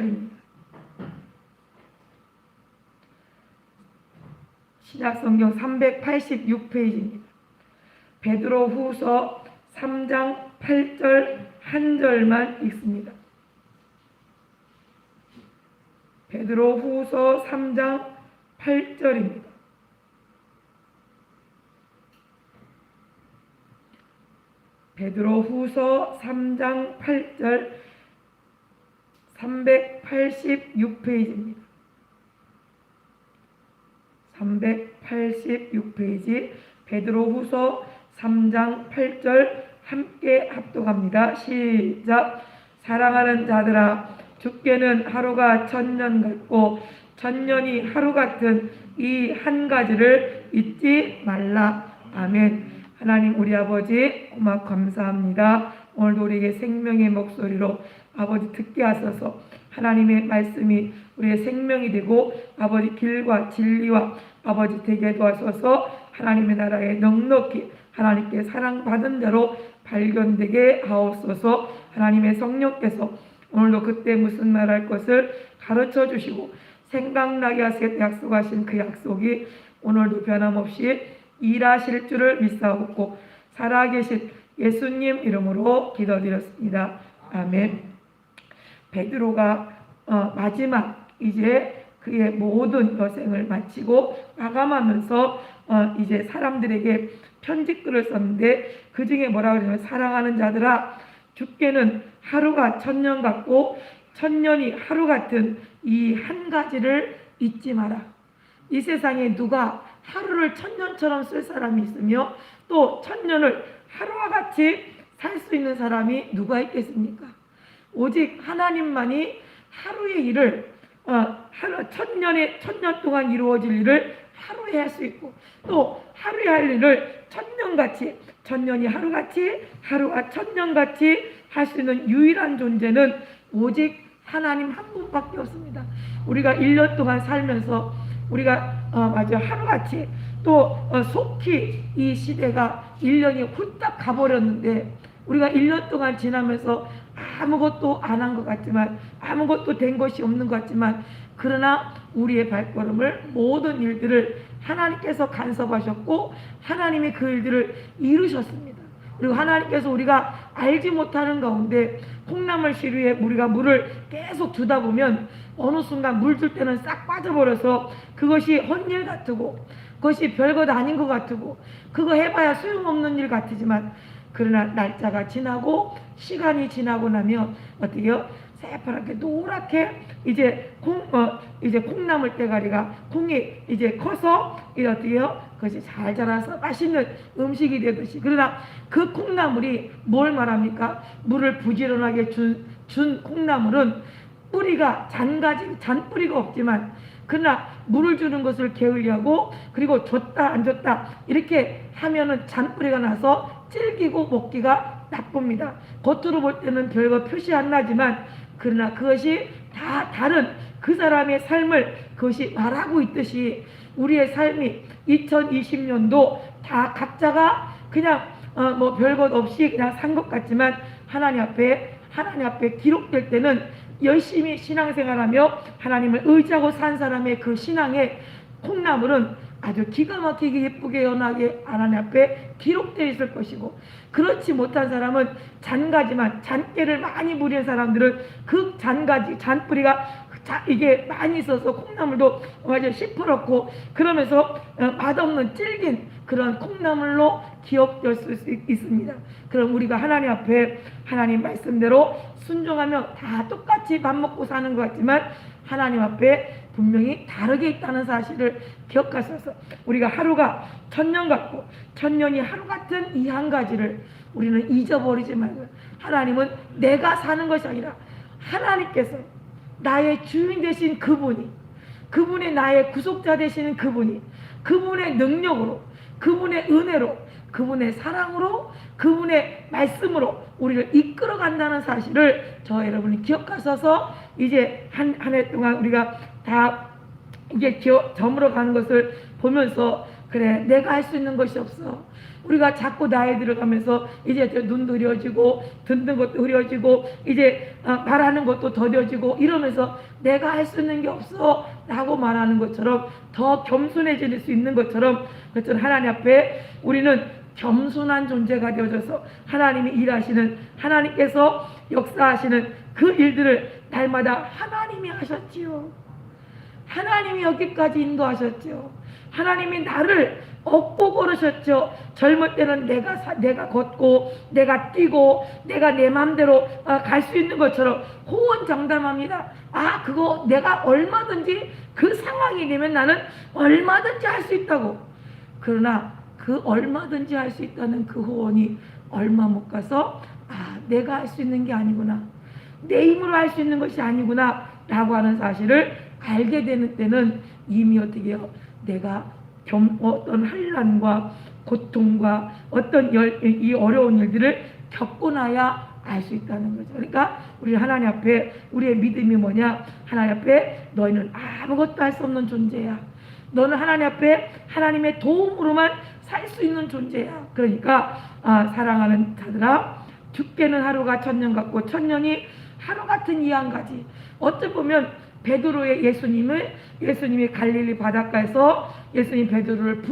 8절입니다. 신약성경 386페이지입니다. 베드로후서 3장 8절 한 절만 읽습니다. 베드로후서 3장 8절입니다. 베드로후서 3장 8절 386페이지입니다. 386페이지 베드로후서 3장 8절 함께 합독합니다. 시작. 사랑하는 자들아, 주께는 하루가 천년 같고 천년이 하루 같은 이 한 가지를 잊지 말라. 아멘. 하나님 우리 아버지 고맙고 감사합니다. 오늘도 우리에게 생명의 목소리로 아버지 듣게 하소서. 하나님의 말씀이 우리의 생명이 되고 아버지 길과 진리와 아버지 되게 도와소서. 하나님의 나라에 넉넉히 하나님께 사랑받은 대로 발견되게 하옵소서. 하나님의 성령께서 오늘도 그때 무슨 말할 것을 가르쳐 주시고 생각나게 하시겠다 약속하신 그 약속이 오늘도 변함없이 일하실 줄을 믿사옵고 살아계신 예수님 이름으로 기도드렸습니다. 아멘. 베드로가 마지막 이제 그의 모든 여생을 마치고 마감하면서 이제 사람들에게 편지글을 썼는데 그 중에 뭐라고 그러냐면 사랑하는 자들아, 주께는 하루가 천년 같고 천년이 하루 같은 이 한 가지를 잊지 마라. 이 세상에 누가 하루를 천년처럼 쓸 사람이 있으며 또 천년을 하루와 같이 살 수 있는 사람이 누가 있겠습니까? 오직 하나님만이 하루의 일을 천년 동안 이루어질 일을 하루에 할 수 있고 또 하루에 할 일을 천년같이, 천년이 하루같이, 하루가 천년같이 할 수 있는 유일한 존재는 오직 하나님 한 분밖에 없습니다. 우리가 1년 동안 살면서 우리가 하루같이 또 속히 이 시대가 1년이 훌딱 가버렸는데 우리가 1년 동안 지나면서 아무것도 안 한 것 같지만 아무것도 된 것이 없는 것 같지만 그러나 우리의 발걸음을 모든 일들을 하나님께서 간섭하셨고 하나님이 그 일들을 이루셨습니다. 그리고 하나님께서 우리가 알지 못하는 가운데 콩나물 시루에 우리가 물을 계속 주다 보면 어느 순간 물 줄 때는 싹 빠져버려서 그것이 헛일 같고 그것이 별것 아닌 것 같고 그거 해봐야 소용없는 일 같지만 그러나 날짜가 지나고 시간이 지나고 나면 어때요? 새파랗게 노랗게 이제 콩나물 대가리가 콩이 이제 커서 어때요? 그것이 잘 자라서 맛있는 음식이 되듯이 그러나 그 콩나물이 뭘 말합니까? 물을 부지런하게 준 콩나물은 뿌리가 잔뿌리가 없지만 그러나 물을 주는 것을 게을리하고 그리고 줬다 안 줬다 이렇게 하면은 잔뿌리가 나서 질기고 먹기가 나쁩니다. 겉으로 볼 때는 별거 표시 안 나지만 그러나 그것이 다 다른 그 사람의 삶을 그것이 말하고 있듯이 우리의 삶이 2020년도 다 각자가 그냥 별것 없이 그냥 산 것 같지만 하나님 앞에 기록될 때는 열심히 신앙생활하며 하나님을 의지하고 산 사람의 그 신앙의 콩나물은 아주 기가 막히게 예쁘게 연하게 하나님 앞에 기록되어 있을 것이고 그렇지 못한 사람은 잔깨를 많이 부린 사람들은 그 잔뿌리가 이게 많이 있어서 콩나물도 완전 시퍼렇고 그러면서 맛없는 질긴 그런 콩나물로 기억될 수 있습니다. 그럼 우리가 하나님 앞에 하나님 말씀대로 순종하며 다 똑같이 밥 먹고 사는 것 같지만 하나님 앞에 분명히 다르게 있다는 사실을 기억하셔서 우리가 하루가 천년 같고 천년이 하루 같은 이 한 가지를 우리는 잊어버리지 말고 하나님은 내가 사는 것이 아니라 하나님께서 나의 주인 되신 그분이 나의 구속자 되시는 그분의 능력으로 그분의 은혜로 그분의 사랑으로 그분의 말씀으로 우리를 이끌어 간다는 사실을 저 여러분이 기억하셔서 이제 한 해 동안 우리가 다 이제 저물어 가는 것을 보면서 그래, 내가 할 수 있는 것이 없어. 우리가 자꾸 나이 들어가면서 이제 눈도 흐려지고 듣는 것도 흐려지고 이제 말하는 것도 더뎌지고 이러면서 내가 할 수 있는 게 없어 라고 말하는 것처럼 더 겸손해질 수 있는 것처럼 하나님 앞에 우리는 겸손한 존재가 되어져서 하나님이 일하시는, 하나님께서 역사하시는 그 일들을 날마다 하나님이 하셨지요. 하나님이 여기까지 인도하셨죠. 하나님이 나를 업고 걸으셨죠. 젊을 때는 내가 걷고 내가 뛰고 내가 내 마음대로 갈 수 있는 것처럼 호언장담합니다. 그거 내가 얼마든지 그 상황이 되면 나는 얼마든지 할 수 있다고. 그러나 그 얼마든지 할 수 있다는 그 호언이 얼마 못 가서 내가 할 수 있는 게 아니구나, 내 힘으로 할 수 있는 것이 아니구나 라고 하는 사실을 알게 되는 때는 이미 어떻게 해요? 내가 어떤 환난과 고통과 어떤 이 어려운 일들을 겪고 나야 알 수 있다는 거죠. 그러니까 우리 하나님 앞에 우리의 믿음이 뭐냐? 하나님 앞에 너희는 아무것도 할 수 없는 존재야. 너는 하나님 앞에 하나님의 도움으로만 살 수 있는 존재야. 그러니까 사랑하는 자들아, 죽게는 하루가 천년 같고 천년이 하루 같은 이 한 가지. 어찌 보면 베드로의 예수님이 갈릴리 바닷가에서 예수님 베드로를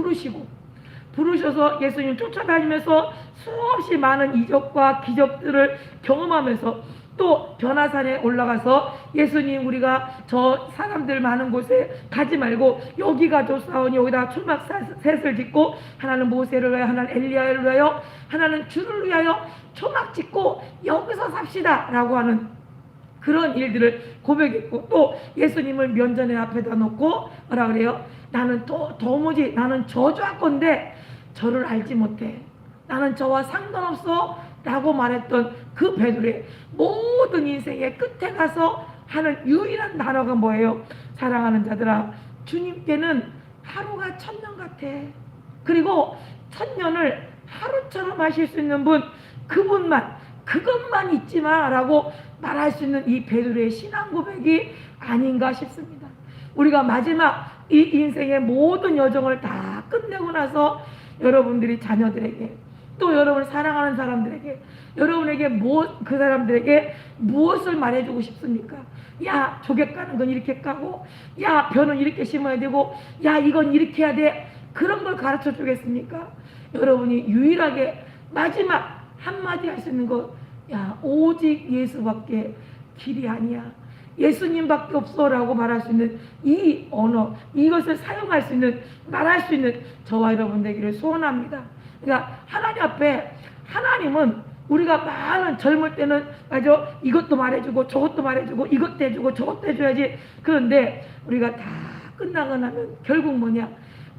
부르셔서 예수님 쫓아다니면서 수없이 많은 이적과 기적들을 경험하면서 또 변화산에 올라가서 예수님, 우리가 저 사람들 많은 곳에 가지 말고 여기 가조사오니 여기다 초막셋을 짓고 하나는 모세를 위하여, 하나는 엘리야를 위하여, 하나는 주를 위하여 초막 짓고 여기서 삽시다 라고 하는 그런 일들을 고백했고, 또 예수님을 면전에 앞에다 놓고 뭐라 그래요? 나는 도무지 나는 저주할건데 저를 알지 못해, 나는 저와 상관없어 라고 말했던 그 베드로의 모든 인생의 끝에 가서 하는 유일한 단어가 뭐예요? 사랑하는 자들아, 주님께는 하루가 천년 같아. 그리고 천년을 하루처럼 하실 수 있는 분, 그것만 잊지 마 라고 말할 수 있는 이 베드로의 신앙 고백이 아닌가 싶습니다. 우리가 마지막 이 인생의 모든 여정을 다 끝내고 나서 여러분들이 자녀들에게, 또 여러분을 사랑하는 사람들에게, 여러분에게 그 사람들에게 무엇을 말해주고 싶습니까? 야, 조개 까는 건 이렇게 까고, 야, 벼는 이렇게 심어야 되고, 야, 이건 이렇게 해야 돼. 그런 걸 가르쳐 주겠습니까? 여러분이 유일하게 마지막 한마디 할 수 있는 것, 야, 오직 예수밖에 길이 아니야, 예수님밖에 없어라고 말할 수 있는 이 언어, 이것을 사용할 수 있는, 말할 수 있는 저와 여러분 되기를 소원합니다. 그러니까 하나님 앞에, 하나님은 우리가 많은 젊을 때는 이것도 말해주고 저것도 말해주고 이것도 해주고 저것도 해줘야지. 그런데 우리가 다 끝나고 나면 결국 뭐냐?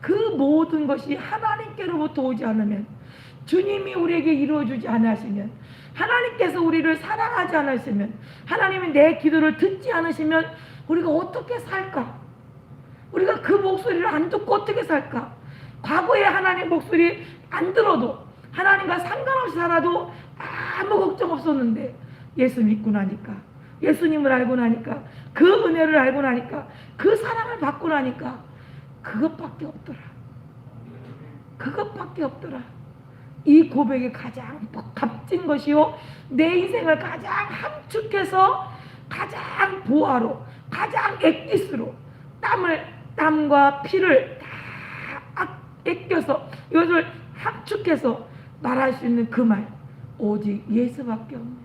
그 모든 것이 하나님께로부터 오지 않으면, 주님이 우리에게 이루어주지 않으시면, 하나님께서 우리를 사랑하지 않으시면, 하나님이 내 기도를 듣지 않으시면 우리가 어떻게 살까? 우리가 그 목소리를 안 듣고 어떻게 살까? 과거에 하나님 목소리 안 들어도, 하나님과 상관없이 살아도 아무 걱정 없었는데 예수 믿고 나니까, 예수님을 알고 나니까, 그 은혜를 알고 나니까, 그 사랑을 받고 나니까 그것밖에 없더라. 그것밖에 없더라. 이 고백이 가장 값진 것이요, 내 인생을 가장 함축해서 가장 보화로, 가장 액기스로 땀과 피를 다 아껴서 이것을 함축해서 말할 수 있는 그 말, 오직 예수밖에 없네.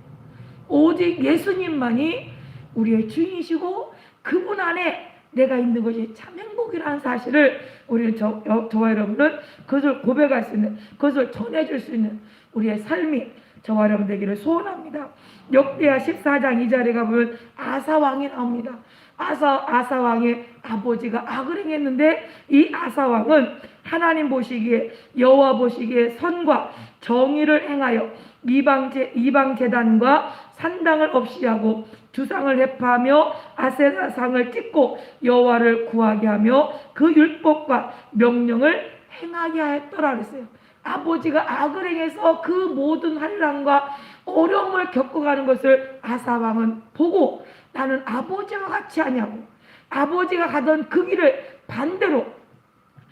오직 예수님만이 우리의 주인이시고 그분 안에 내가 있는 것이 참 행복이라는 사실을 우리는 저와 여러분은 그것을 고백할 수 있는, 그것을 전해줄 수 있는 우리의 삶이 저와 여러분 되기를 소원합니다. 역대하 14장 2절에 가보면 아사왕이 나옵니다. 아사왕의 아버지가 악을 행했는데, 이 아사왕은 하나님 보시기에, 여호와 보시기에 선과 정의를 행하여 이방 제단과 산당을 없이 하고 주상을 회파하며 아세라상을 찍고 여호와를 구하게 하며 그 율법과 명령을 행하게 하였더라 그랬어요. 아버지가 악을 행해서 그 모든 환난과 어려움을 겪어가는 것을 아사왕은 보고, 나는 아버지와 같이 하냐고, 아버지가 가던 그 길을 반대로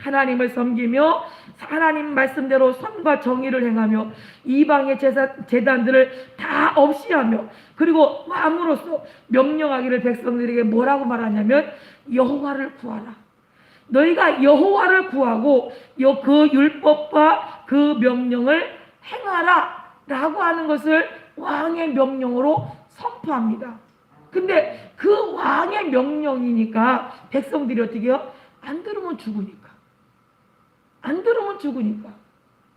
하나님을 섬기며 하나님 말씀대로 선과 정의를 행하며 이방의 제단들을 다 없이하며 그리고 왕으로서 명령하기를 백성들에게 뭐라고 말하냐면 여호와를 구하라. 너희가 여호와를 구하고 그 율법과 그 명령을 행하라 라고 하는 것을 왕의 명령으로 선포합니다. 근데 그 왕의 명령이니까 백성들이 어떻게 해요? 안 들으면 죽으니까. 안 들으면 죽으니까.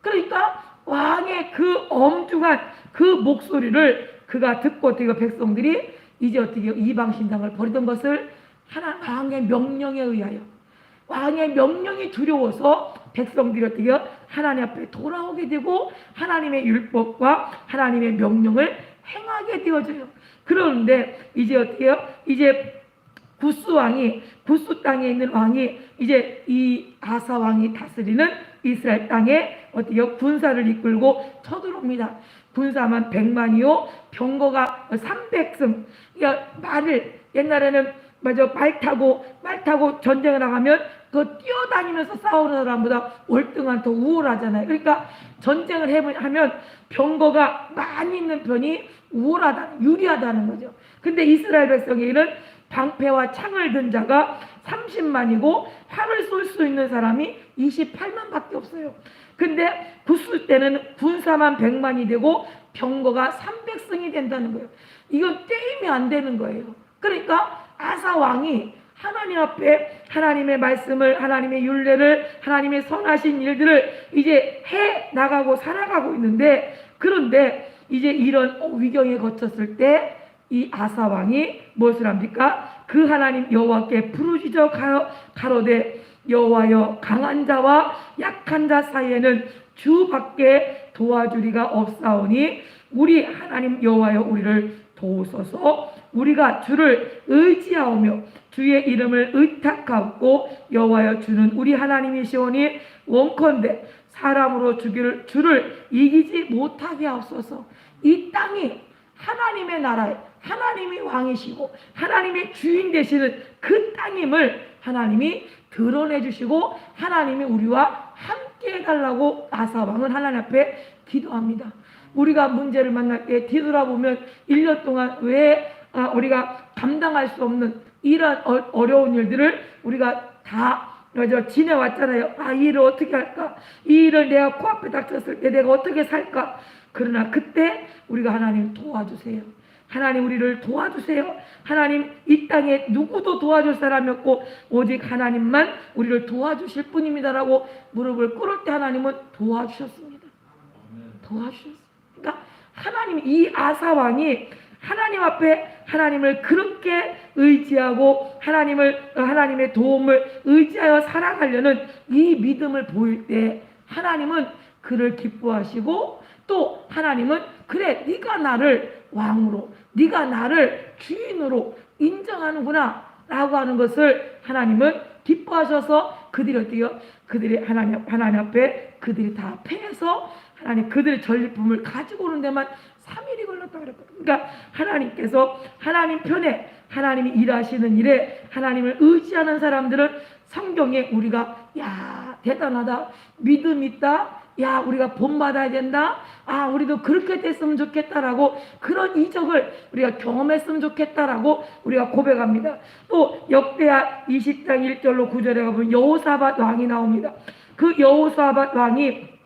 그러니까 왕의 그 엄중한 그 목소리를 그가 듣고 어떻게 백성들이 이제 어떻게 이방 신당을 버리던 것을 왕의 명령에 의하여 왕의 명령이 두려워서 백성들이 어떻게 하나님 앞에 돌아오게 되고 하나님의 율법과 하나님의 명령을 행하게 되어져요. 그런데 이제 어떻게 해요? 이제 구스 땅에 있는 왕이 이제 이 아사 왕이 다스리는 이스라엘 땅에 어떻게 군사를 이끌고 쳐들어옵니다. 군사만 100만이요 병거가 300승. 그러니까 말을 옛날에는 말 타고 전쟁을 나가면 그 뛰어다니면서 싸우는 사람보다 월등한 더 우월하잖아요. 그러니까 전쟁을 하면 병거가 많이 있는 편이 유리하다는 거죠. 근데 이스라엘 백성에게는 방패와 창을 든 자가 30만이고 활을 쏠 수 있는 사람이 28만밖에 없어요. 근데 구스 때는 군사만 100만이 되고 병거가 300승이 된다는 거예요. 이건 게임이 안 되는 거예요. 그러니까 아사 왕이 하나님 앞에 하나님의 말씀을, 하나님의 율례를, 하나님의 선하신 일들을 이제 해 나가고 살아가고 있는데, 그런데 이제 이런 위경에 거쳤을 때 이 아사 왕이 무엇을 합니까? 그 하나님 여호와께 부르짖어 가로되 여호와여 강한 자와 약한 자 사이에는 주밖에 도와주리가 없사오니 우리 하나님 여호와여 우리를 도우소서. 우리가 주를 의지하오며 주의 이름을 의탁하고 여호와여 주는 우리 하나님이시오니 원컨대 사람으로 주를 이기지 못하게 하옵소서. 이 땅이 하나님의 나라에 하나님이 왕이시고 하나님의 주인 되시는 그 땅임을 하나님이 드러내 주시고 하나님이 우리와 함께 해달라고 아사 왕은 하나님 앞에 기도합니다. 우리가 문제를 만날 때 뒤돌아보면 1년 동안 왜 우리가 감당할 수 없는 이런 어려운 일들을 우리가 다 지내왔잖아요. 이 일을 어떻게 할까? 이 일을 내가 코앞에 닥쳤을 때 내가 어떻게 살까? 그러나 그때 우리가 하나님 도와주세요. 하나님 우리를 도와주세요. 하나님 이 땅에 누구도 도와줄 사람이 없고 오직 하나님만 우리를 도와주실 뿐입니다라고 무릎을 꿇을 때 하나님은 도와주셨습니다. 도와주셨습니다. 그러니까 하나님 이 아사 왕이 하나님 앞에 하나님을 그렇게 의지하고 하나님의 도움을 의지하여 살아가려는 이 믿음을 보일 때 하나님은 그를 기뻐하시고 또 하나님은 그래 네가 나를 왕으로 네가 나를 주인으로 인정하는구나 라고 하는 것을 하나님은 기뻐하셔서 그들이 하나님 앞에 그들이 다 패해서 하나님 그들의 전리품을 가지고 오는 데만 3일이 걸렸다고 그랬거든요. 그러니까 하나님께서 하나님 편에 하나님이 일하시는 일에 하나님을 의지하는 사람들은 성경에 우리가 대단하다, 믿음 있다, 우리가 본받아야 된다, 우리도 그렇게 됐으면 좋겠다라고 그런 이적을 우리가 경험했으면 좋겠다라고 우리가 고백합니다. 또 역대하 20장 1절로 9절에 가보면 여호사밧 왕이 나옵니다. 그 여호사밧 왕이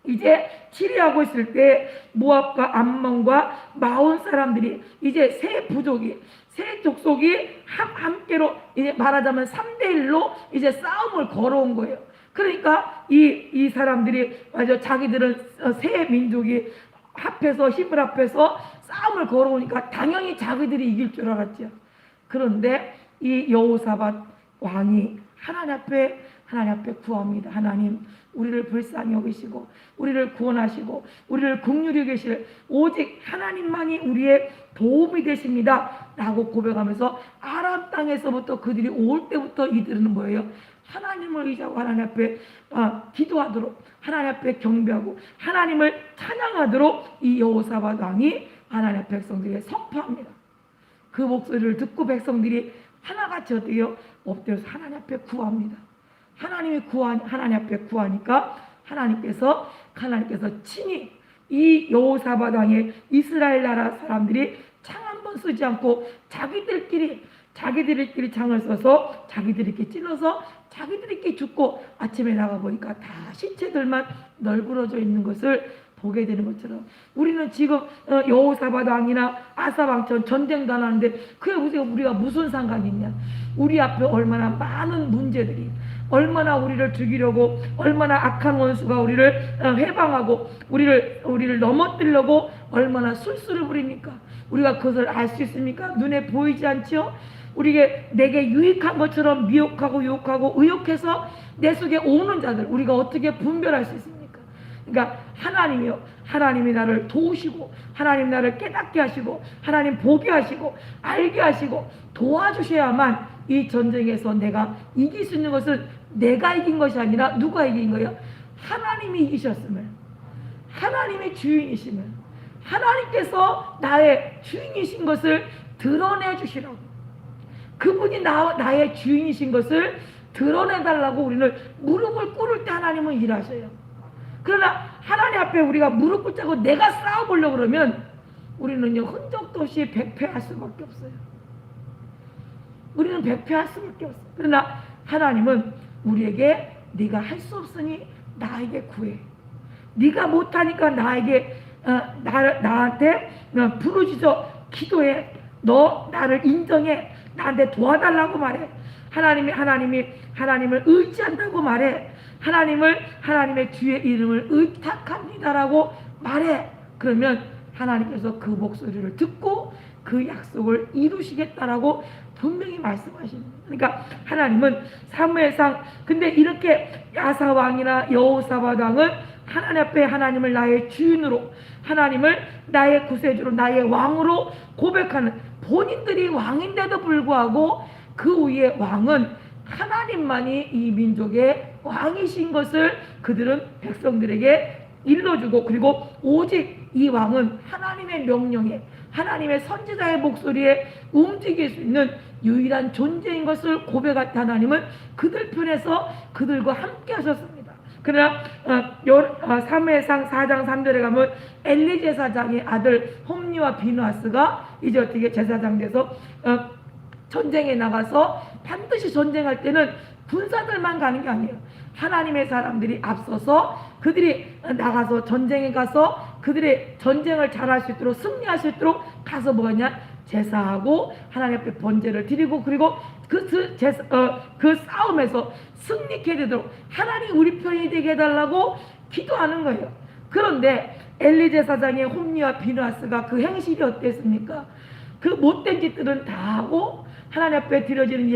이제 치리하고 있을 때 모압과 암몬과 마온 사람들이 이제 세 족속이 함께로 이제 말하자면 3대1로 이제 싸움을 걸어온 거예요. 그러니까 이 사람들이 자기들은 세 민족이 힘을 합해서 싸움을 걸어오니까 당연히 자기들이 이길 줄 알았죠. 그런데 이 여호사밧 왕이 하나님 앞에 구합니다. 하나님 우리를 불쌍히 여기시고 우리를 구원하시고 우리를 긍휼히 여기실 오직 하나님만이 우리의 도움이 되십니다 라고 고백하면서 아람 땅에서부터 그들이 올 때부터 이들은 뭐예요? 하나님을 의지하고 하나님 앞에 기도하도록 하나님 앞에 경배하고 하나님을 찬양하도록 이 여호사밧 왕이 하나님 앞에 백성들에게 선포합니다. 그 목소리를 듣고 백성들이 하나같이 어때요? 엎드려서 하나님 앞에 구합니다. 하나님 앞에 구하니까 하나님께서 친히 이 여호사밧 왕의 이스라엘 나라 사람들이 창 한 번 쓰지 않고 자기들끼리 창을 써서 자기들끼리 찔러서 자기들끼리 죽고 아침에 나가보니까 다 시체들만 널브러져 있는 것을 보게 되는 것처럼 우리는 지금 여호사밧 왕이나 아사 왕처럼 전쟁도 안 하는데 그게 우리가 무슨 상관이 있냐. 우리 앞에 얼마나 많은 문제들이, 얼마나 우리를 죽이려고, 얼마나 악한 원수가 우리를 해방하고 우리를 넘어뜨리려고 얼마나 술수를 부립니까? 우리가 그것을 알 수 있습니까? 눈에 보이지 않지요? 우리에게 내게 유익한 것처럼 미혹하고 유혹하고 의욕해서 내 속에 오는 자들 우리가 어떻게 분별할 수 있습니까? 그러니까 하나님이 나를 도우시고 하나님 나를 깨닫게 하시고 하나님 보게 하시고 알게 하시고 도와주셔야만 이 전쟁에서 내가 이길 수 있는 것은 내가 이긴 것이 아니라 누가 이긴 거예요? 하나님이 이기셨음을, 하나님의 주인이심을, 하나님께서 나의 주인이신 것을 드러내 주시라고, 그분이 나의 주인이신 것을 드러내달라고 우리는 무릎을 꿇을 때 하나님은 일하셔요. 그러나 하나님 앞에 우리가 무릎 꿇자고 내가 싸워보려고 그러면 우리는요 흔적도 없이 백패할 수밖에 없어요. 우리는 백패할 수밖에 없어요. 그러나 하나님은 우리에게 네가 할 수 없으니 나에게 구해, 네가 못하니까 나한테 부르짖어 기도해, 너 나를 인정해, 나한테 도와달라고 말해, 하나님을 의지한다고 말해, 하나님의 주의 이름을 의탁합니다라고 말해. 그러면 하나님께서 그 목소리를 듣고 그 약속을 이루시겠다라고 분명히 말씀하십니다. 그러니까 하나님은 사무엘상, 근데 이렇게 아사 왕이나 여호사밧 왕은 하나님 앞에 하나님을 나의 주인으로, 하나님을 나의 구세주로, 나의 왕으로 고백하는, 본인들이 왕인데도 불구하고 그 위에 왕은 하나님만이 이 민족의 왕이신 것을 그들은 백성들에게 일러주고, 그리고 오직 이 왕은 하나님의 명령에, 하나님의 선지자의 목소리에 움직일 수 있는 유일한 존재인 것을 고백한 하나님은 그들 편에서 그들과 함께 하셨습니다. 그러나 사무엘상 4장 3절에 가면 엘리 제사장의 아들 홈니와 비느하스가 이제 어떻게 제사장 돼서 전쟁에 나가서, 반드시 전쟁할 때는 군사들만 가는 게 아니에요. 하나님의 사람들이 앞서서 그들이 나가서 전쟁에 가서 그들의 전쟁을 잘할 수 있도록, 승리할 수 있도록 가서 뭐냐, 제사하고 하나님 앞에 번제를 드리고, 그리고 그 싸움에서 승리케 되도록 하나님 우리 편이 되게 해달라고 기도하는 거예요. 그런데 엘리 제사장의 홈니와 비느하스가 그 행실이 어땠습니까? 그 못된 짓들은 다 하고 하나님 앞에 드려지는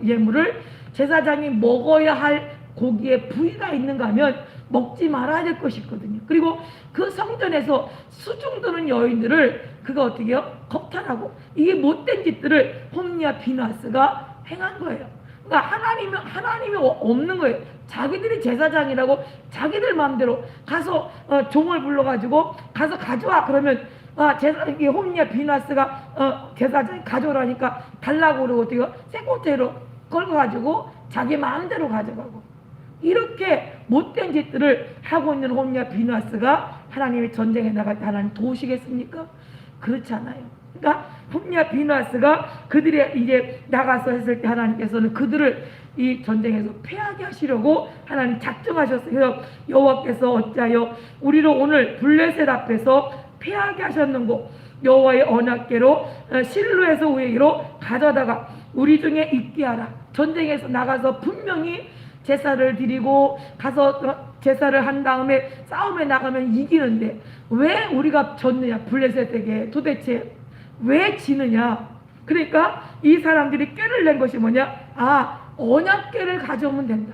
예물을 제사장이 먹어야 할 고기에 부위가 있는가 하면 먹지 말아야 될 것이 있거든요. 그리고 그 성전에서 수중 드는 여인들을 그가 어떻게 해요? 겁탈하고, 이게 못된 짓들을 홈니와 비느하스가 행한 거예요. 그러니까 하나님이 없는 거예요. 자기들이 제사장이라고 자기들 마음대로 가서 종을 불러가지고 가서 가져와. 그러면 홈니와 비느하스가 제사장이 가져오라니까 달라고 그러고 어떻게 쇠꼬태로 걸고 가지고 자기 마음대로 가져가고, 이렇게 못된 짓들을 하고 있는 홈니와 비느하스가 하나님이 전쟁에 나갈 때 하나님 도우시겠습니까? 그렇지 않아요. 그러니까 홈니와 비느하스가 그들이 이제 나가서 했을 때 하나님께서는 그들을 이 전쟁에서 패하게 하시려고 하나님 작정하셨어요. 그래서 여호와께서 어찌하여 우리를 오늘 블레셋 앞에서 패하게 하셨는고, 여호와의 언약궤로 실로에서 우리로 가져다가 우리 중에 있게 하라. 전쟁에서 나가서 분명히 제사를 드리고 가서 제사를 한 다음에 싸움에 나가면 이기는데 왜 우리가 졌느냐, 블레셋에게 도대체 왜 지느냐. 그러니까 이 사람들이 꾀를 낸 것이 뭐냐, 언약궤를 가져오면 된다.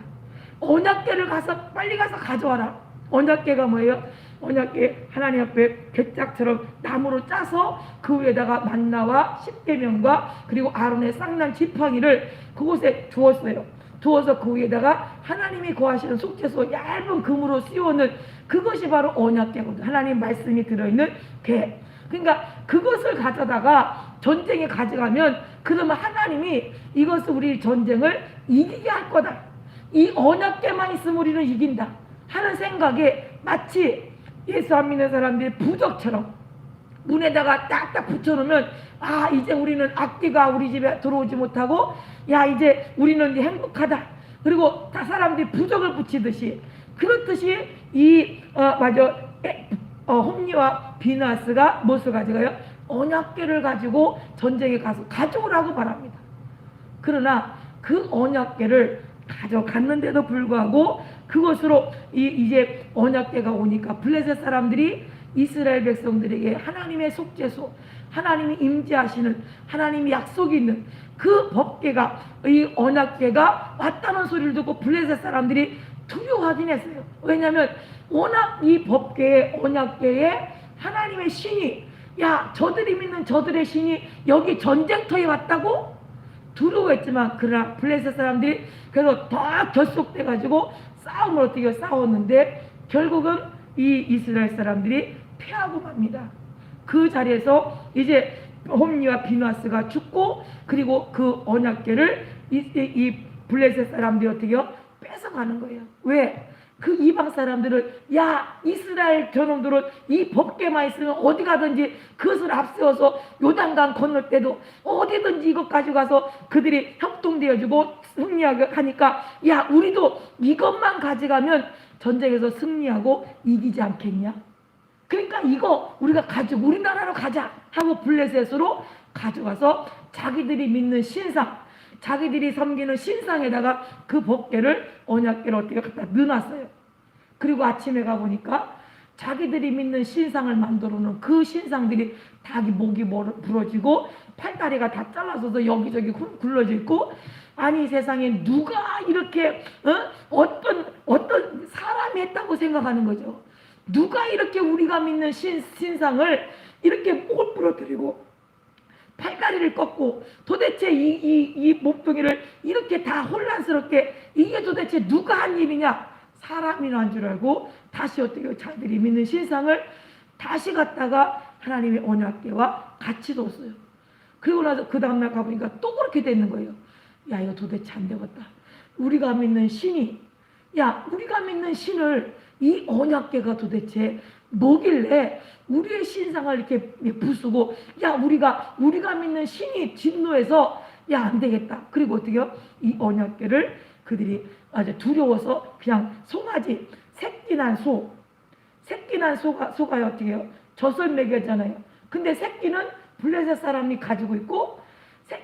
언약궤를 빨리 가서 가져와라. 언약궤가 뭐예요? 언약궤, 하나님 앞에 괴짝처럼 나무로 짜서 그 위에다가 만나와 십계명과 그리고 아론의 쌍난 지팡이를 그곳에 두었어요. 두어서 그 위에다가 하나님이 거하시는 속죄소 얇은 금으로 씌워놓은 그것이 바로 언약궤거든요. 하나님 말씀이 들어있는 궤. 그러니까 그것을 가져다가 전쟁에 가져가면 그러면 하나님이 이것을 우리 전쟁을 이기게 할 거다. 이 언약궤만 있으면 우리는 이긴다 하는 생각에 마치 예수 안 믿는 사람들이 부적처럼 문에다가 딱딱 붙여놓으면 아 이제 우리는 악귀가 우리 집에 들어오지 못하고 야 이제 우리는 이제 행복하다. 그리고 다 사람들이 부적을 붙이듯이 그렇듯이 이 홈리와 비나스가 무엇을 가져가요? 언약궤를 가지고 전쟁에 가서 가져오라고 말합니다. 그러나 그 언약궤를 가져갔는데도 불구하고 그것으로 이제 언약궤가 오니까 블레셋 사람들이 이스라엘 백성들에게 하나님의 속죄소, 하나님이 임재하시는 하나님이 약속이 있는 그 법궤가 이 언약궤가 왔다는 소리를 듣고 블레셋 사람들이 두려워하긴 했어요. 왜냐하면 워낙 이 법궤의 언약궤에 하나님의 신이 야 저들이 믿는 저들의 신이 여기 전쟁터에 왔다고 두려워했지만 그러나 블레셋 사람들이 그래서 더 결속돼 가지고 싸움을 어떻게 싸웠는데 결국은 이 이스라엘 사람들이 패하고 맙니다. 그 자리에서 이제 홈리와 비나스가 죽고 그리고 그 언약궤를 이 블레셋 사람들이 어떻게 해요? 뺏어가는 거예요. 왜? 그 이방 사람들을 야 이스라엘 저놈들은 이 법궤만 있으면 어디 가든지 그것을 앞세워서 요단강 건널 때도 어디든지 이것 가져가서 그들이 협동되어주고 승리하게 하니까 야 우리도 이것만 가져가면 전쟁에서 승리하고 이기지 않겠냐. 그러니까 이거 우리가 가지고 우리나라로 가자 하고 블레셋으로 가져가서 자기들이 믿는 신상 자기들이 섬기는 신상에다가 그 법궤를 언약궤를 어떻게 갖다 넣어놨어요. 그리고 아침에 가보니까 자기들이 믿는 신상을 만들어 놓은 그 신상들이 다 목이 부러지고 팔다리가 다 잘라서도 여기저기 굴러져 있고 아니 세상에 누가 이렇게 어떤 사람이 했다고 생각하는 거죠. 누가 이렇게 우리가 믿는 신상을 이렇게 목을 부러뜨리고 팔다리를 꺾고 도대체 이 몸뚱이를 이렇게 다 혼란스럽게 이게 도대체 누가 한 일이냐 사람이나 한 줄 알고 다시 어떻게 자기들이 믿는 신상을 다시 갖다가 하나님의 언약궤와 같이 뒀어요. 그리고 나서 그 다음날 가보니까 또 그렇게 되는 거예요. 야 이거 도대체 안 되겠다. 우리가 믿는 신이 우리가 믿는 신을 이 언약궤가 도대체 뭐길래 우리의 신상을 이렇게 부수고 우리가 믿는 신이 진노해서 안 되겠다. 그리고 어떻게요? 이 언약궤를 그들이 아주 두려워서 그냥 송아지 새끼 난 소가 어떻게 해요? 젖을 먹였잖아요. 근데 새끼는 블레셋 사람이 가지고 있고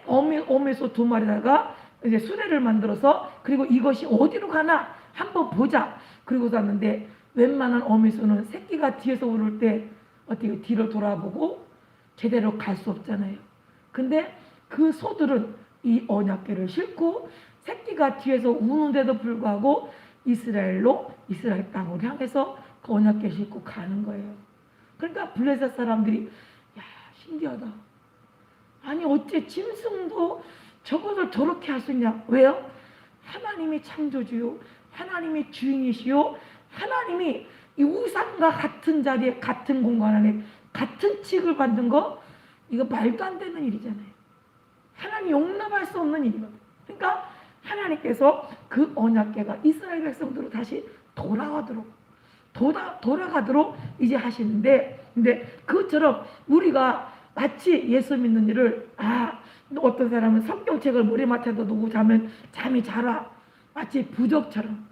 어미소 2마리다가 이제 수레를 만들어서 그리고 이것이 어디로 가나 한번 보자. 그리고 샀는데 웬만한 어미소는 새끼가 뒤에서 울을 때 어떻게 뒤를 돌아보고 제대로 갈 수 없잖아요. 근데 그 소들은 이 언약궤를 싣고 새끼가 뒤에서 우는데도 불구하고 이스라엘 땅을 향해서 그 언약궤 싣고 가는 거예요. 그러니까 블레셋 사람들이 신기하다. 아니 어째 짐승도 저것을 저렇게 할 수 있냐. 왜요? 하나님이 창조주요 하나님이 주인이시요 하나님이 이 우상과 같은 자리에 같은 공간 안에 같은 칙을 받는 거 이거 말도 안 되는 일이잖아요. 하나님 용납할 수 없는 일이거든요. 그러니까 하나님께서 그 언약궤가 이스라엘 백성들로 다시 돌아가도록 이제 하시는데 근데 그것처럼 우리가 마치 예수 믿는 일을 어떤 사람은 성경책을 머리맡에다 두고 자면 잠이 잘 와. 마치 부적처럼.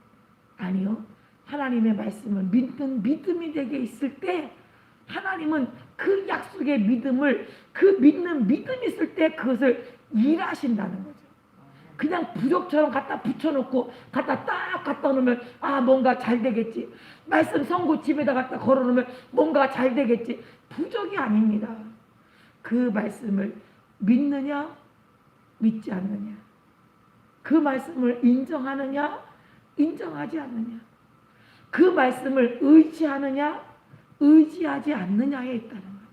아니요. 하나님의 말씀을 믿는 믿음이 되게 있을 때 하나님은 그 약속의 믿음을 그 믿는 믿음이 있을 때 그것을 일하신다는 거죠. 그냥 부적처럼 갖다 붙여놓고 갖다 놓으면 뭔가 잘 되겠지. 말씀 선고 집에다 갖다 걸어놓으면 뭔가 잘 되겠지. 부적이 아닙니다. 그 말씀을 믿느냐 믿지 않느냐 그 말씀을 인정하느냐 인정하지 않느냐 그 말씀을 의지하느냐 의지하지 않느냐에 있다는 거죠.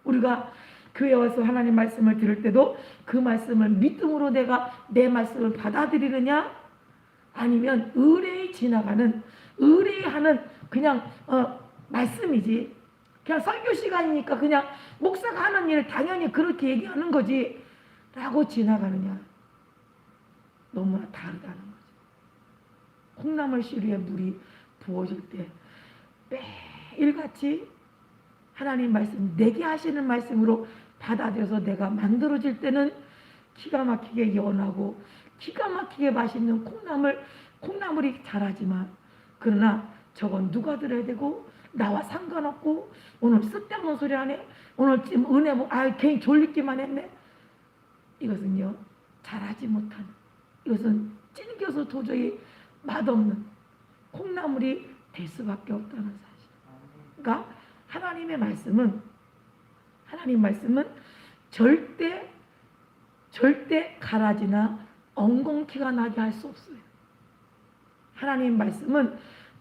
우리가 교회 와서 하나님 말씀을 들을 때도 그 말씀을 믿음으로 내가 내 말씀을 받아들이느냐 아니면 의뢰하는 그냥 말씀이지 그냥 설교 시간이니까 그냥 목사가 하는 일 당연히 그렇게 얘기하는 거지 라고 지나가느냐 너무나 다르다는 거죠. 콩나물 씨 위에 물이 부어질 때 매일같이 하나님 말씀, 내게 하시는 말씀으로 받아들여서 내가 만들어질 때는 기가 막히게 연하고 기가 막히게 맛있는 콩나물이 자라지만, 그러나 저건 누가 들어야 되고 나와 상관없고 오늘 쓸데없는 소리 하네, 오늘 지금 은혜 괜히 졸리기만 했네, 이것은요 자라지 못하는, 이것은 찔겨서 도저히 맛없는 콩나물이 될 수밖에 없다는 사실. 그러니까 하나님 말씀은 절대 가라지나 엉겅퀴가 나게 할 수 없어요. 하나님 말씀은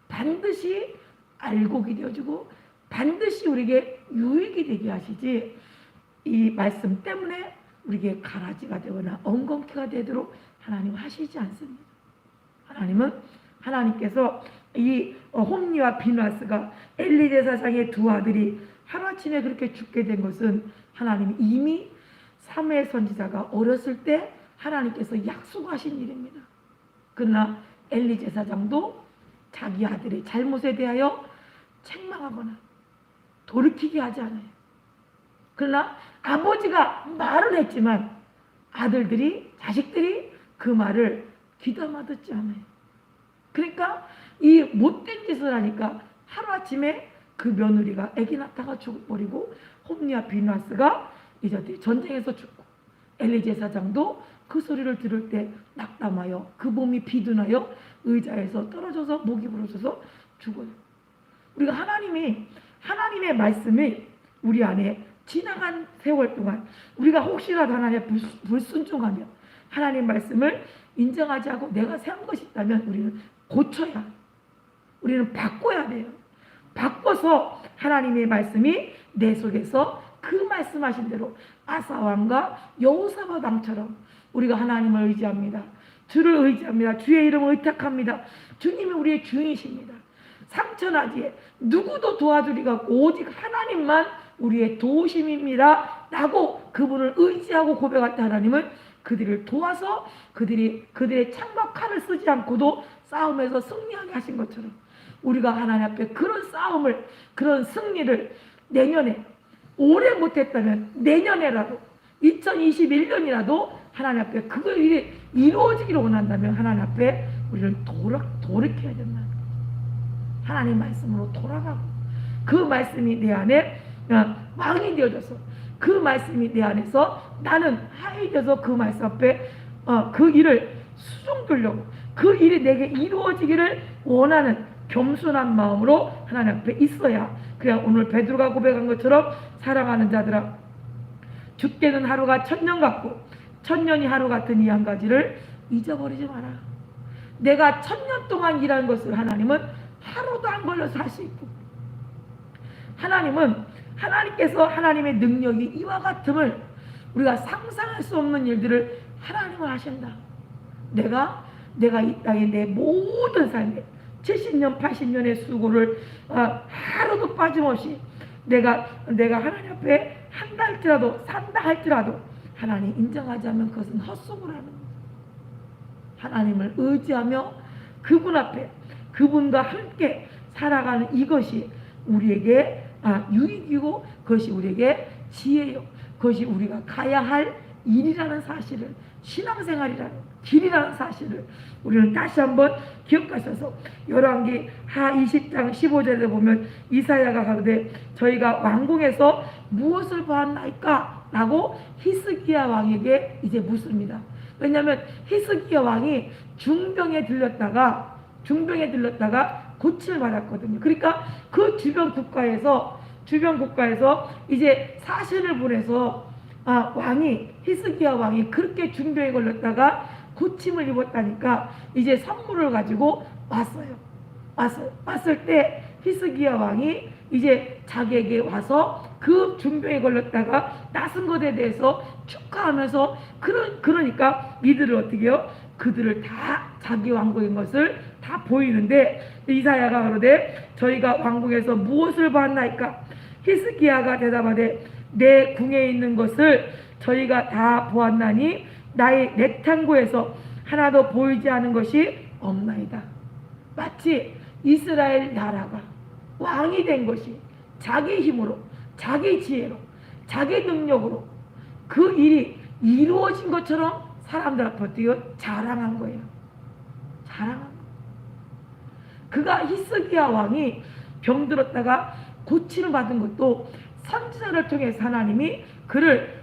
반드시 알곡이 되어주고 반드시 우리에게 유익이 되게 하시지, 이 말씀 때문에 우리에게 가라지가 되거나 엉겅퀴가 되도록 하나님 하시지 않습니다. 하나님께서 이 홈리와 비나스가 엘리 제사장의 두 아들이 하루아침에 그렇게 죽게 된 것은 하나님이 이미 사무엘 선지자가 어렸을 때 하나님께서 약속하신 일입니다. 그러나 엘리 제사장도 자기 아들의 잘못에 대하여 책망하거나 돌이키게 하지 않아요. 그러나 아버지가 말을 했지만 자식들이 그 말을 귀담아 듣지 않아요. 그러니까 이 못된 짓을 하니까 하루아침에 그 며느리가 아기 낳다가 죽어버리고 홈리와 비나스가 이제 전쟁에서 죽고, 엘리 제사장도 그 소리를 들을 때 낙담하여 그 몸이 비둔하여 의자에서 떨어져서 목이 부러져서 죽어요. 우리가 하나님의 말씀이 우리 안에 지나간 세월 동안 우리가 혹시라도 하나님의 불순종하며 하나님 말씀을 인정하지 않고 내가 산 것이 있다면 우리는 고쳐야, 우리는 바꿔야 돼요. 바꿔서 하나님의 말씀이 내 속에서 그 말씀하신 대로 아사 왕과 여호사밧 왕처럼 우리가 하나님을 의지합니다. 주를 의지합니다. 주의 이름을 의탁합니다. 주님이 우리의 주인이십니다. 상처나지에 누구도 도와주리가 없고 오직 하나님만 우리의 도우심입니다 라고 그분을 의지하고 고백할 때 하나님은 그들을 도와서 그들의 창과 칼을 쓰지 않고도 싸움에서 승리하게 하신 것처럼 우리가 하나님 앞에 그런 승리를 내년에, 올해 못했다면 내년에라도 2021년이라도 하나님 앞에 그 일이 이루어지기를 원한다면 하나님 앞에 우리를 돌이켜야 된다. 하나님 말씀으로 돌아가고 그 말씀이 내 안에 왕이 되어져서 그 말씀이 내 안에서 나는 하이 되어서 그 말씀 앞에 그 일을 수종들려고 그 일이 내게 이루어지기를 원하는 겸손한 마음으로 하나님 앞에 있어야, 그냥 오늘 베드로가 고백한 것처럼 사랑하는 자들아, 죽게는 하루가 1000년 같고 1000년이 하루 같은 이 한 가지를 잊어버리지 마라. 내가 1000년 동안 일한 것을 하나님은 하루도 안 걸려서 할 수 있고, 하나님께서 하나님의 능력이 이와 같음을 우리가 상상할 수 없는 일들을 하나님은 하신다. 내가 이 땅에 내 모든 삶에 70년 80년의 수고를 하루도 빠짐없이 내가 하나님 앞에 한다 할지라도 산다 할지라도 하나님 인정하지 않으면 그것은 헛소리를 하는 거예요. 하나님을 의지하며 그분 앞에 그분과 함께 살아가는 이것이 우리에게 유익이고 그것이 우리에게 지혜요, 그것이 우리가 가야 할 일이라는 사실을, 신앙생활이라는 길이라는 사실을 우리는 다시 한번 기억하셔서 열왕기 하 20장 15절에 보면 이사야가 가로되 저희가 왕궁에서 무엇을 보았나이까? 라고 히스기야 왕에게 이제 묻습니다. 왜냐하면 히스기야 왕이 중병에 들렸다가 고침을 받았거든요. 그러니까 그 주변 국가에서 이제 사신을 보내서 왕이 히스기야 왕이 그렇게 중병에 걸렸다가 고침을 입었다니까 이제 선물을 가지고 왔을 때 히스기야 왕이 이제 자기에게 와서 그 중병에 걸렸다가 낫은 것에 대해서 축하하면서 그러니까 이들을 어떻게 해요? 그들을 다 자기 왕국인 것을 다 보이는데 이사야가 그러되 저희가 왕궁에서 무엇을 보았나이까? 히스기야가 대답하되 내 궁에 있는 것을 저희가 다 보았나니 내 탕구에서 하나도 보이지 않은 것이 없나이다. 마치 이스라엘 나라가 왕이 된 것이 자기 힘으로, 자기 지혜로, 자기 능력으로 그 일이 이루어진 것처럼 사람들 앞에 자랑한 거예요. 자랑한 거예요. 그가 히스기야 왕이 병들었다가 고침을 받은 것도 선지자를 통해서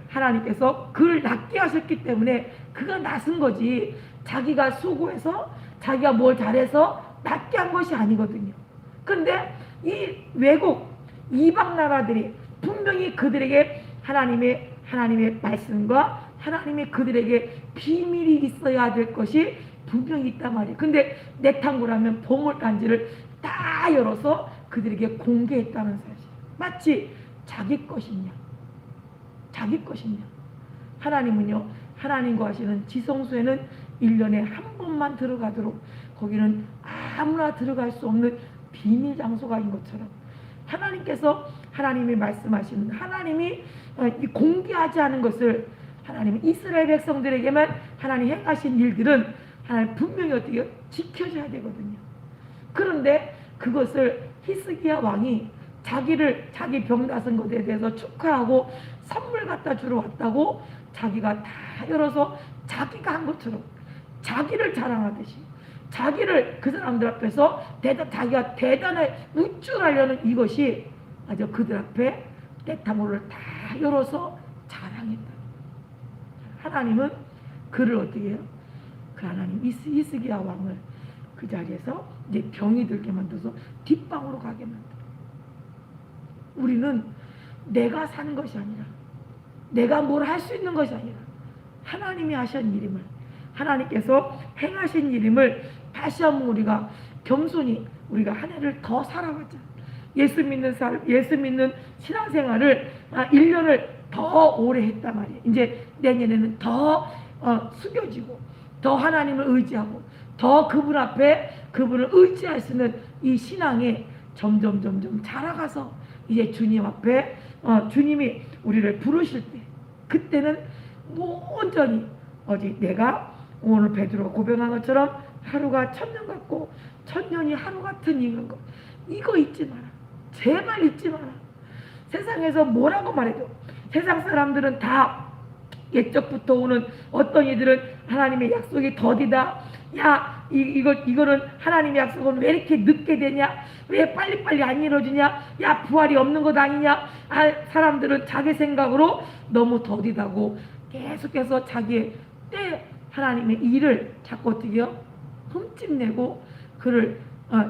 하나님께서 그를 낫게 하셨기 때문에 그가 낫은 거지, 자기가 수고해서 자기가 뭘 잘해서 낫게 한 것이 아니거든요. 근데 이 외국 이방 나라들이 분명히 그들에게 하나님의 말씀과 하나님의 그들에게 비밀이 있어야 될 것이 분명히 있단 말이에요. 근데 내탕구라면 보물단지를 다 열어서 그들에게 공개했다는 사실. 마치 자기 것이냐, 자기 것이냐. 하나님은요, 하나님과 하시는 지성소에는 1년에 한 번만 들어가도록, 거기는 아무나 들어갈 수 없는 비밀 장소가인 것처럼 하나님께서 하나님이 말씀하시는, 하나님이 공개하지 않은 것을 하나님은 이스라엘 백성들에게만 하나님 행하신 일들은 하나님 분명히 어떻게 지켜줘야 되거든요. 그런데 그것을 히스기야 왕이 자기 병 나은 것에 대해서 축하하고 선물 갖다 주러 왔다고 자기가 다 열어서 자기가 한 것처럼 자기를 자랑하듯이, 자기를 그 사람들 앞에서 자기가 대단히 우쭐하려는 이것이 아주 그들 앞에 내타모를 다 열어서 자랑했다. 하나님은 그를 어떻게 해요? 그 하나님 히스기야 왕을 그 자리에서 이제 병이 들게 만들어서 뒷방으로 가게 만들어. 우리는 내가 사는 것이 아니라, 내가 뭘 할 수 있는 것이 아니라 하나님이 하신 일임을, 하나님께서 행하신 일임을 다시 한번 우리가 겸손히 우리가 한 해를 더 살아가자. 예수 믿는 신앙생활을 1년을 더 오래 했단 말이에요. 이제 내년에는 더 숙여지고 더 하나님을 의지하고 더 그분 앞에 그분을 의지할 수 있는 이 신앙에 점점 자라가서 이제 주님 앞에 주님이 우리를 부르실 때, 그때는 온전히 내가 오늘 베드로가 고백한 것처럼 하루가 천년 같고 천년이 하루 같은 이거 잊지 마라. 제발 잊지 마라. 세상에서 뭐라고 말해도 세상 사람들은 다 옛적부터 오는 어떤 이들은 하나님의 약속이 더디다. 야, 이거는 하나님의 약속은 왜 이렇게 늦게 되냐? 왜 빨리빨리 안 이루어지냐? 야, 부활이 없는 것 아니냐? 사람들은 자기 생각으로 너무 더디다고 계속해서 자기의 때 하나님의 일을 자꾸 어떻게 해요? 흠집내고 그를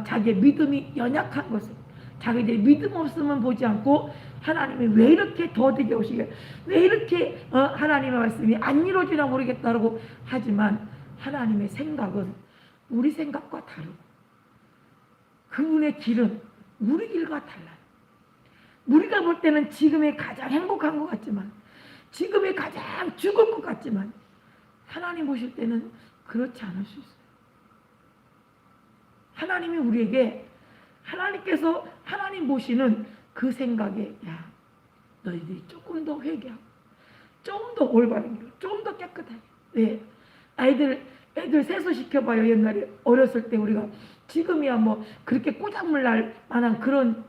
자기의 믿음이 연약한 것을, 자기들이 믿음 없으면 보지 않고 하나님이 왜 이렇게 더디게 오시게, 왜 이렇게 하나님의 말씀이 안 이루어지나 모르겠다라고 하지만 하나님의 생각은 우리 생각과 다르고 그분의 길은 우리 길과 달라요. 우리가 볼 때는 지금이 가장 행복한 것 같지만, 지금이 가장 죽을 것 같지만 하나님 보실 때는 그렇지 않을 수 있어요. 하나님이 우리에게, 하나님께서 하나님 보시는 그 생각에, 야, 너희들이 조금 더 회개하고 조금 더 올바른 길, 조금 더 깨끗하게. 왜? 애들 세수시켜봐요. 옛날에 어렸을 때 우리가, 지금이야 뭐 그렇게 꼬장물 날 만한 그런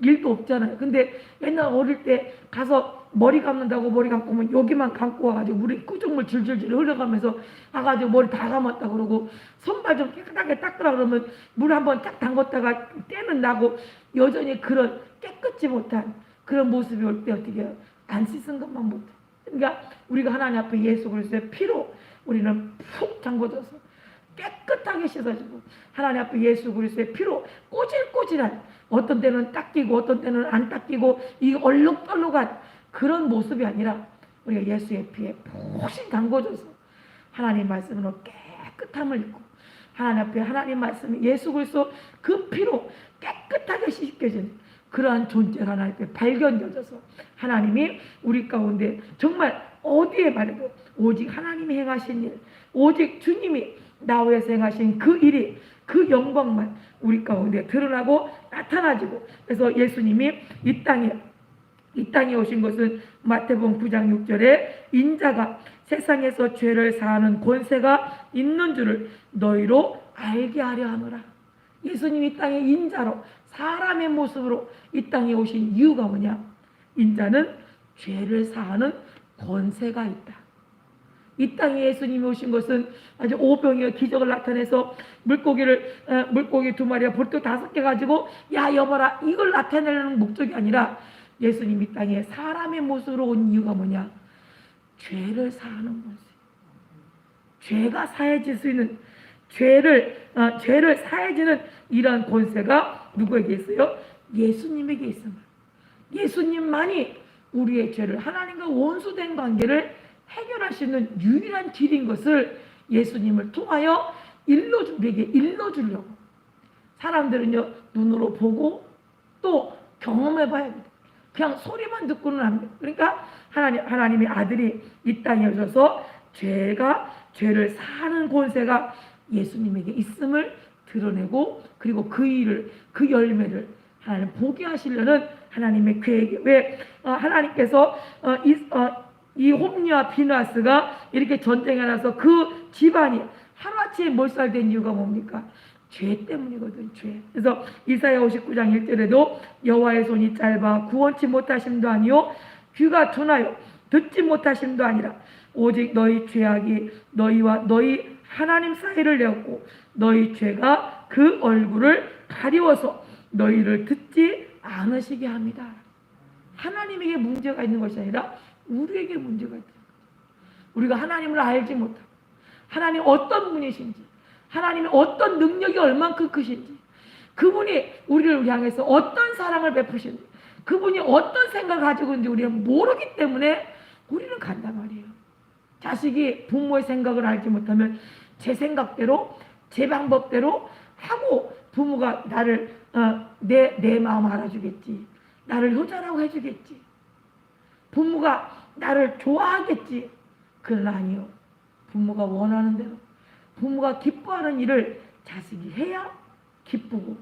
일도 없잖아요. 근데 옛날 어릴 때 가서 머리 감는다고 머리 감고 오면 여기만 감고 와가지고 물이 꾸중물 질질질 흘러가면서 와가지고 머리 다 감았다 그러고, 손발 좀 깨끗하게 닦으라 그러면 물 한번 딱 담궜다가 때는 나고, 여전히 그런 깨끗지 못한 그런 모습이 올 때 어떻게 해요? 안 씻은 것만 못해. 그러니까 우리가 하나님 앞에 예수 그리스도의 피로 우리는 푹 잠궈져서 깨끗하게 씻어지고, 하나님 앞에 예수 그리스도의 피로 꼬질꼬질한, 어떤 때는 닦이고 어떤 때는 안 닦이고 이 얼룩덜룩한 그런 모습이 아니라 우리가 예수의 피에 푹신 담궈져서 하나님 말씀으로 깨끗함을 입고, 하나님 앞에 하나님 말씀 예수 그리스도 그 피로 깨끗하게 씻겨진 그러한 존재가 하나님 앞에 발견되어져서 하나님이 우리 가운데 정말 어디에 말해도 오직 하나님이 행하신 일, 오직 주님이 나와 위해서 행하신 그 일이, 그 영광만 우리 가운데 드러나고 나타나지고, 그래서 예수님이 이 땅에 오신 것은 마태복음 9장 6절에 인자가 세상에서 죄를 사하는 권세가 있는 줄을 너희로 알게 하려 하노라. 예수님이 이 땅에 인자로 사람의 모습으로 이 땅에 오신 이유가 뭐냐? 인자는 죄를 사하는 권세가 있다. 이 땅에 예수님이 오신 것은 아주 오병이어 기적을 나타내서 물고기 2마리와 볼도 5개 가지고 야 여봐라 이걸 나타내는 목적이 아니라 예수님이 이 땅에 사람의 모습으로 온 이유가 뭐냐? 죄를 사하는 권세. 죄가 사해질 수 있는 죄를 사해지는 이러한 권세가 누구에게 있어요? 예수님에게 있습니다. 예수님만이 우리의 죄를 하나님과 원수된 관계를 해결할 수 있는 유일한 길인 것을 예수님을 통하여 우리에게 일러주려고. 사람들은요 눈으로 보고 또 경험해봐야 합니다. 그냥 소리만 듣고는 안 돼요. 그러니까 하나님의 아들이 이 땅에 오셔서 죄를 사하는 권세가 예수님에게 있음을 드러내고 그리고 그 열매를 하나님 보게 하시려는 하나님의 계획. 왜 하나님께서 이 홈리와 비나스가 이렇게 전쟁에 나서 그 집안이 하루아침에 몰살된 이유가 뭡니까? 죄 때문이거든. 죄. 그래서 이사야 59장 1절에도 여호와의 손이 짧아 구원치 못하심도 아니요 귀가 둔하여 듣지 못하심도 아니라 오직 너희 죄악이 너희와 너희 하나님 사이를 내었고 너희 죄가 그 얼굴을 가리워서 너희를 듣지 않으시게 합니다. 하나님에게 문제가 있는 것이 아니라 우리에게 문제가 있다. 우리가 하나님을 알지 못하고 하나님 어떤 분이신지 하나님의 어떤 능력이 얼만큼 크신지 그분이 우리를 향해서 어떤 사랑을 베푸신지 그분이 어떤 생각을 가지고 있는지 우리는 모르기 때문에 우리는 간단 말이에요. 자식이 부모의 생각을 알지 못하면 제 생각대로 제 방법대로 하고 부모가 나를 내 마음 알아주겠지. 나를 효자라고 해주겠지. 부모가 나를 좋아하겠지. 그러나 아니요. 부모가 원하는 대로 부모가 기뻐하는 일을 자식이 해야 기쁘고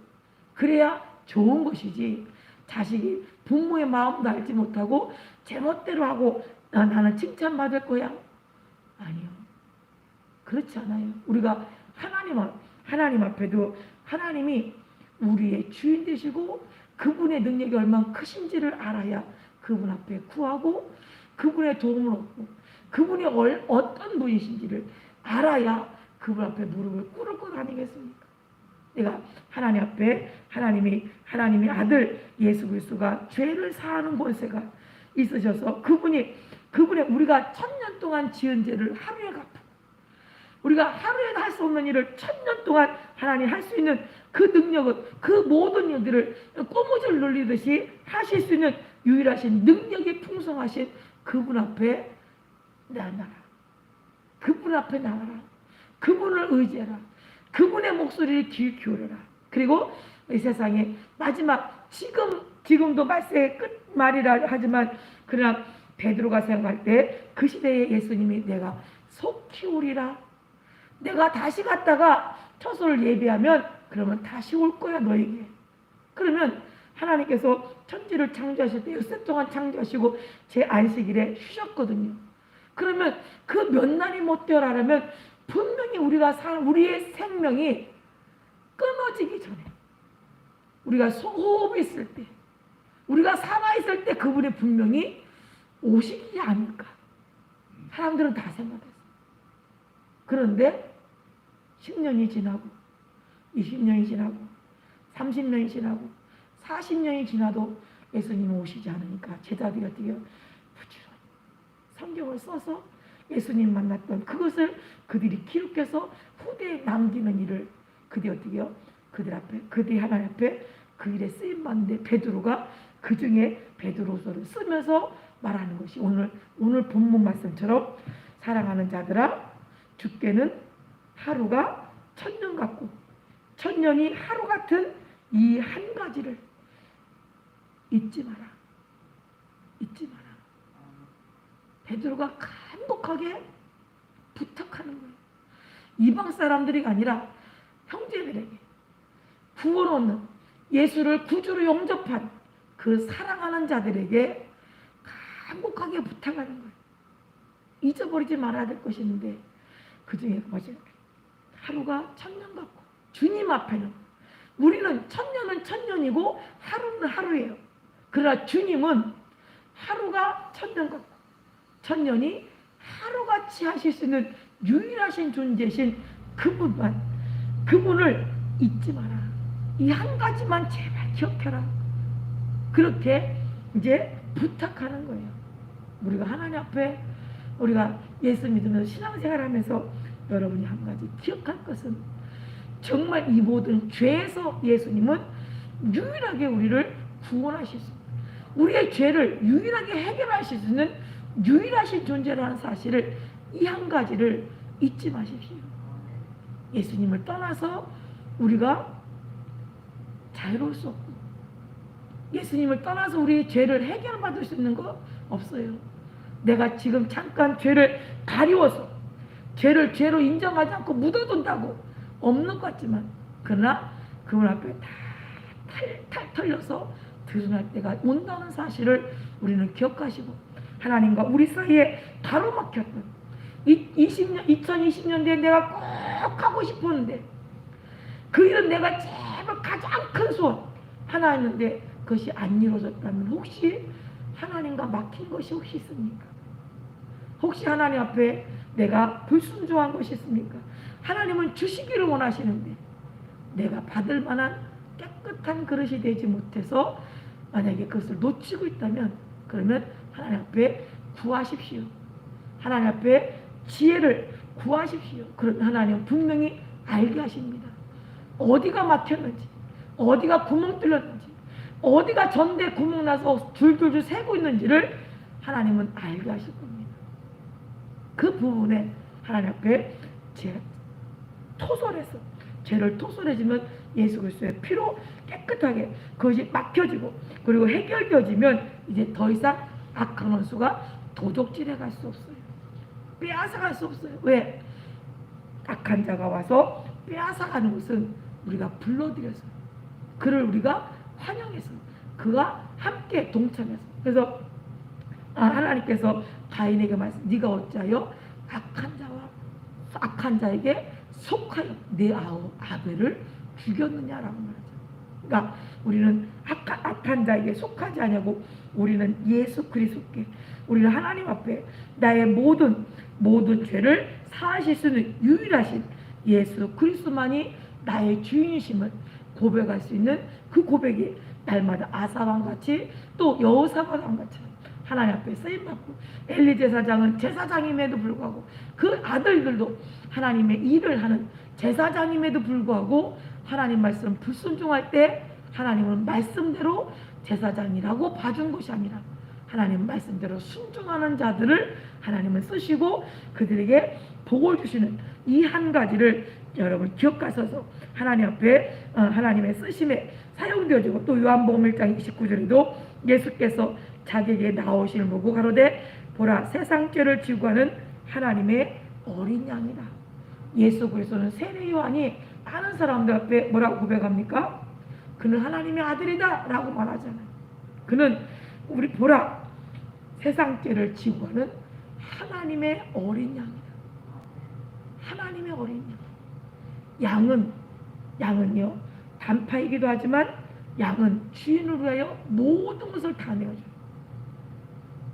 그래야 좋은 것이지 자식이 부모의 마음도 알지 못하고 제멋대로 하고 나는 칭찬받을 거야. 아니요. 그렇지 않아요. 우리가 하나님 앞에도 하나님이 우리의 주인 되시고 그분의 능력이 얼마나 크신지를 알아야 그분 앞에 구하고 그분의 도움을 얻고 그분이 어떤 분이신지를 알아야 그분 앞에 무릎을 꿇고 다니겠습니까? 내가 하나님 앞에 하나님의 아들 예수 그리스도가 죄를 사하는 권세가 있으셔서 그분의 우리가 1000년 동안 지은 죄를 하루에 갚고 우리가 하루에 할 수 없는 일을 1000년 동안 하나님 할 수 있는 그 능력은 그 모든 일들을 꼬무줄 눌리듯이 하실 수 있는 유일하신 능력이 풍성하신 그분 앞에 나가라. 그분 앞에 나가라. 그분을 의지해라. 그분의 목소리를 귀 기울여라. 그리고 이 세상에 마지막 지금도 말세의 끝말이라 하지만 그러나 베드로가 생각할 때 그 시대에 예수님이 내가 속히 오리라. 내가 다시 갔다가 처소를 예비하면 그러면 다시 올 거야 너에게. 그러면 하나님께서 천지를 창조하실 때 엿새 동안 창조하시고 제 안식일에 쉬셨거든요. 그러면 그 몇 날이 못 되어라면 분명히 우리의 생명이 끊어지기 전에 우리가 호흡이 있을 때 우리가 살아있을 때 그분이 분명히 오시지 않을까 사람들은 다 생각했어요. 그런데 10년이 지나고 20년이 지나고 30년이 지나고 40년이 지나도 예수님이 오시지 않으니까 제자들이 어떻게 부지런히 성경을 써서 예수님 만났던 그것을 그들이 기록해서 후대에 남기는 일을 그들이 어떻게 해요? 그들이 하나님 앞에 그 일에 쓰임받는데 베드로가 그 중에 베드로서를 쓰면서 말하는 것이 오늘 본문 말씀처럼 사랑하는 자들아 주께는 하루가 1000년 같고 1000년이 하루 같은 이 한 가지를 잊지 마라. 잊지 마라. 베드로가 간곡하게 부탁하는 거예요. 이방 사람들이 아니라 형제들에게 구원 얻는 예수를 구주로 영접한 그 사랑하는 자들에게 간곡하게 부탁하는 거예요. 잊어버리지 말아야 될 것이 있는데 그 중에 하루가 1000년 같고 주님 앞에는 우리는 천년은 천년이고 하루는 하루예요. 그러나 주님은 하루가 천년 같고 천년이 하루같이 하실 수 있는 유일하신 존재신 그분을 잊지 마라. 이 한 가지만 제발 기억해라. 그렇게 이제 부탁하는 거예요. 우리가 하나님 앞에 우리가 예수 믿으면서 신앙생활하면서 여러분이 한 가지 기억할 것은 정말 이 모든 죄에서 예수님은 유일하게 우리를 구원하실 수, 우리의 죄를 유일하게 해결하실 수 있는 유일하신 존재라는 사실을, 이 한 가지를 잊지 마십시오. 예수님을 떠나서 우리가 자유로울 수 없고, 예수님을 떠나서 우리의 죄를 해결받을 수 있는 거 없어요. 내가 지금 잠깐 죄를 가리워서 죄를 죄로 인정하지 않고 묻어둔다고 없는 것 같지만, 그러나 그분 앞에 다 탈탈 털려서 드러날 때가 온다는 사실을 우리는 기억하시고, 하나님과 우리 사이에 가로막혔던 2020년대에 내가 꼭 하고 싶었는데 그 일은 내가 제발 가장 큰 소원 하나 했는데 그것이 안 이루어졌다면 혹시 하나님과 막힌 것이 혹시 있습니까? 혹시 하나님 앞에 내가 불순종한 것이 있습니까? 하나님은 주시기를 원하시는데 내가 받을 만한 깨끗한 그릇이 되지 못해서 만약에 그것을 놓치고 있다면, 그러면 하나님 앞에 구하십시오. 하나님 앞에 지혜를 구하십시오. 그러면 하나님은 분명히 알게 하십니다. 어디가 막혔는지, 어디가 구멍 뚫렸는지, 어디가 전대 구멍 나서 줄줄줄 새고 있는지를 하나님은 알게 하실 겁니다. 그 부분에 하나님 앞에 토설해서 죄를 토설해지면 예수 그리스도의 피로 깨끗하게 그것이 막혀지고, 그리고 해결되어지면 이제 더 이상 악한 원수가 도적질해 갈 수 없어요. 빼앗아갈 수 없어요. 왜? 악한 자가 와서 빼앗아가는 것은 우리가 불러들여서, 그를 우리가 환영해서, 그가 함께 동참해서. 그래서 하나님께서 가인에게 말씀, 네가 어찌하여 악한 자에게 속하여 내 아벨을 죽였느냐라고 말하죠. 그러니까 우리는 악한 자에게 속하지 않냐고, 우리는 예수 그리스도께, 우리는 하나님 앞에 나의 모든 죄를 사하실 수 있는 유일하신 예수 그리스도만이 나의 주인이심을 고백할 수 있는 그 고백이 날마다 아사왕같이 또 여호사밧왕같이 하나님 앞에 쓰임받고, 엘리 제사장은 제사장임에도 불구하고 그 아들들도 하나님의 일을 하는 제사장임에도 불구하고 하나님 말씀 불순종할 때 하나님은 말씀대로 제사장이라고 봐준 것이 아니라 하나님 말씀대로 순종하는 자들을 하나님은 쓰시고 그들에게 복을 주시는 이 한 가지를 여러분 기억하셔서 하나님 앞에 하나님의 쓰심에 사용되어지고, 또 요한복음 1장 29절에도 예수께서 자기에게 나오시는 보고 가로되 보라 세상 죄를 지고 가는 하나님의 어린 양이다. 예수 그리스도는 세례 요한이 많은 사람들 앞에 뭐라고 고백합니까? 그는 하나님의 아들이다 라고 말하잖아요. 그는 우리 보라 세상 죄를 지고 가는 하나님의 어린 양이다. 하나님의 어린 양. 양은요 단파이기도 하지만 양은 주인을 위하여 모든 것을 다 내어줘요.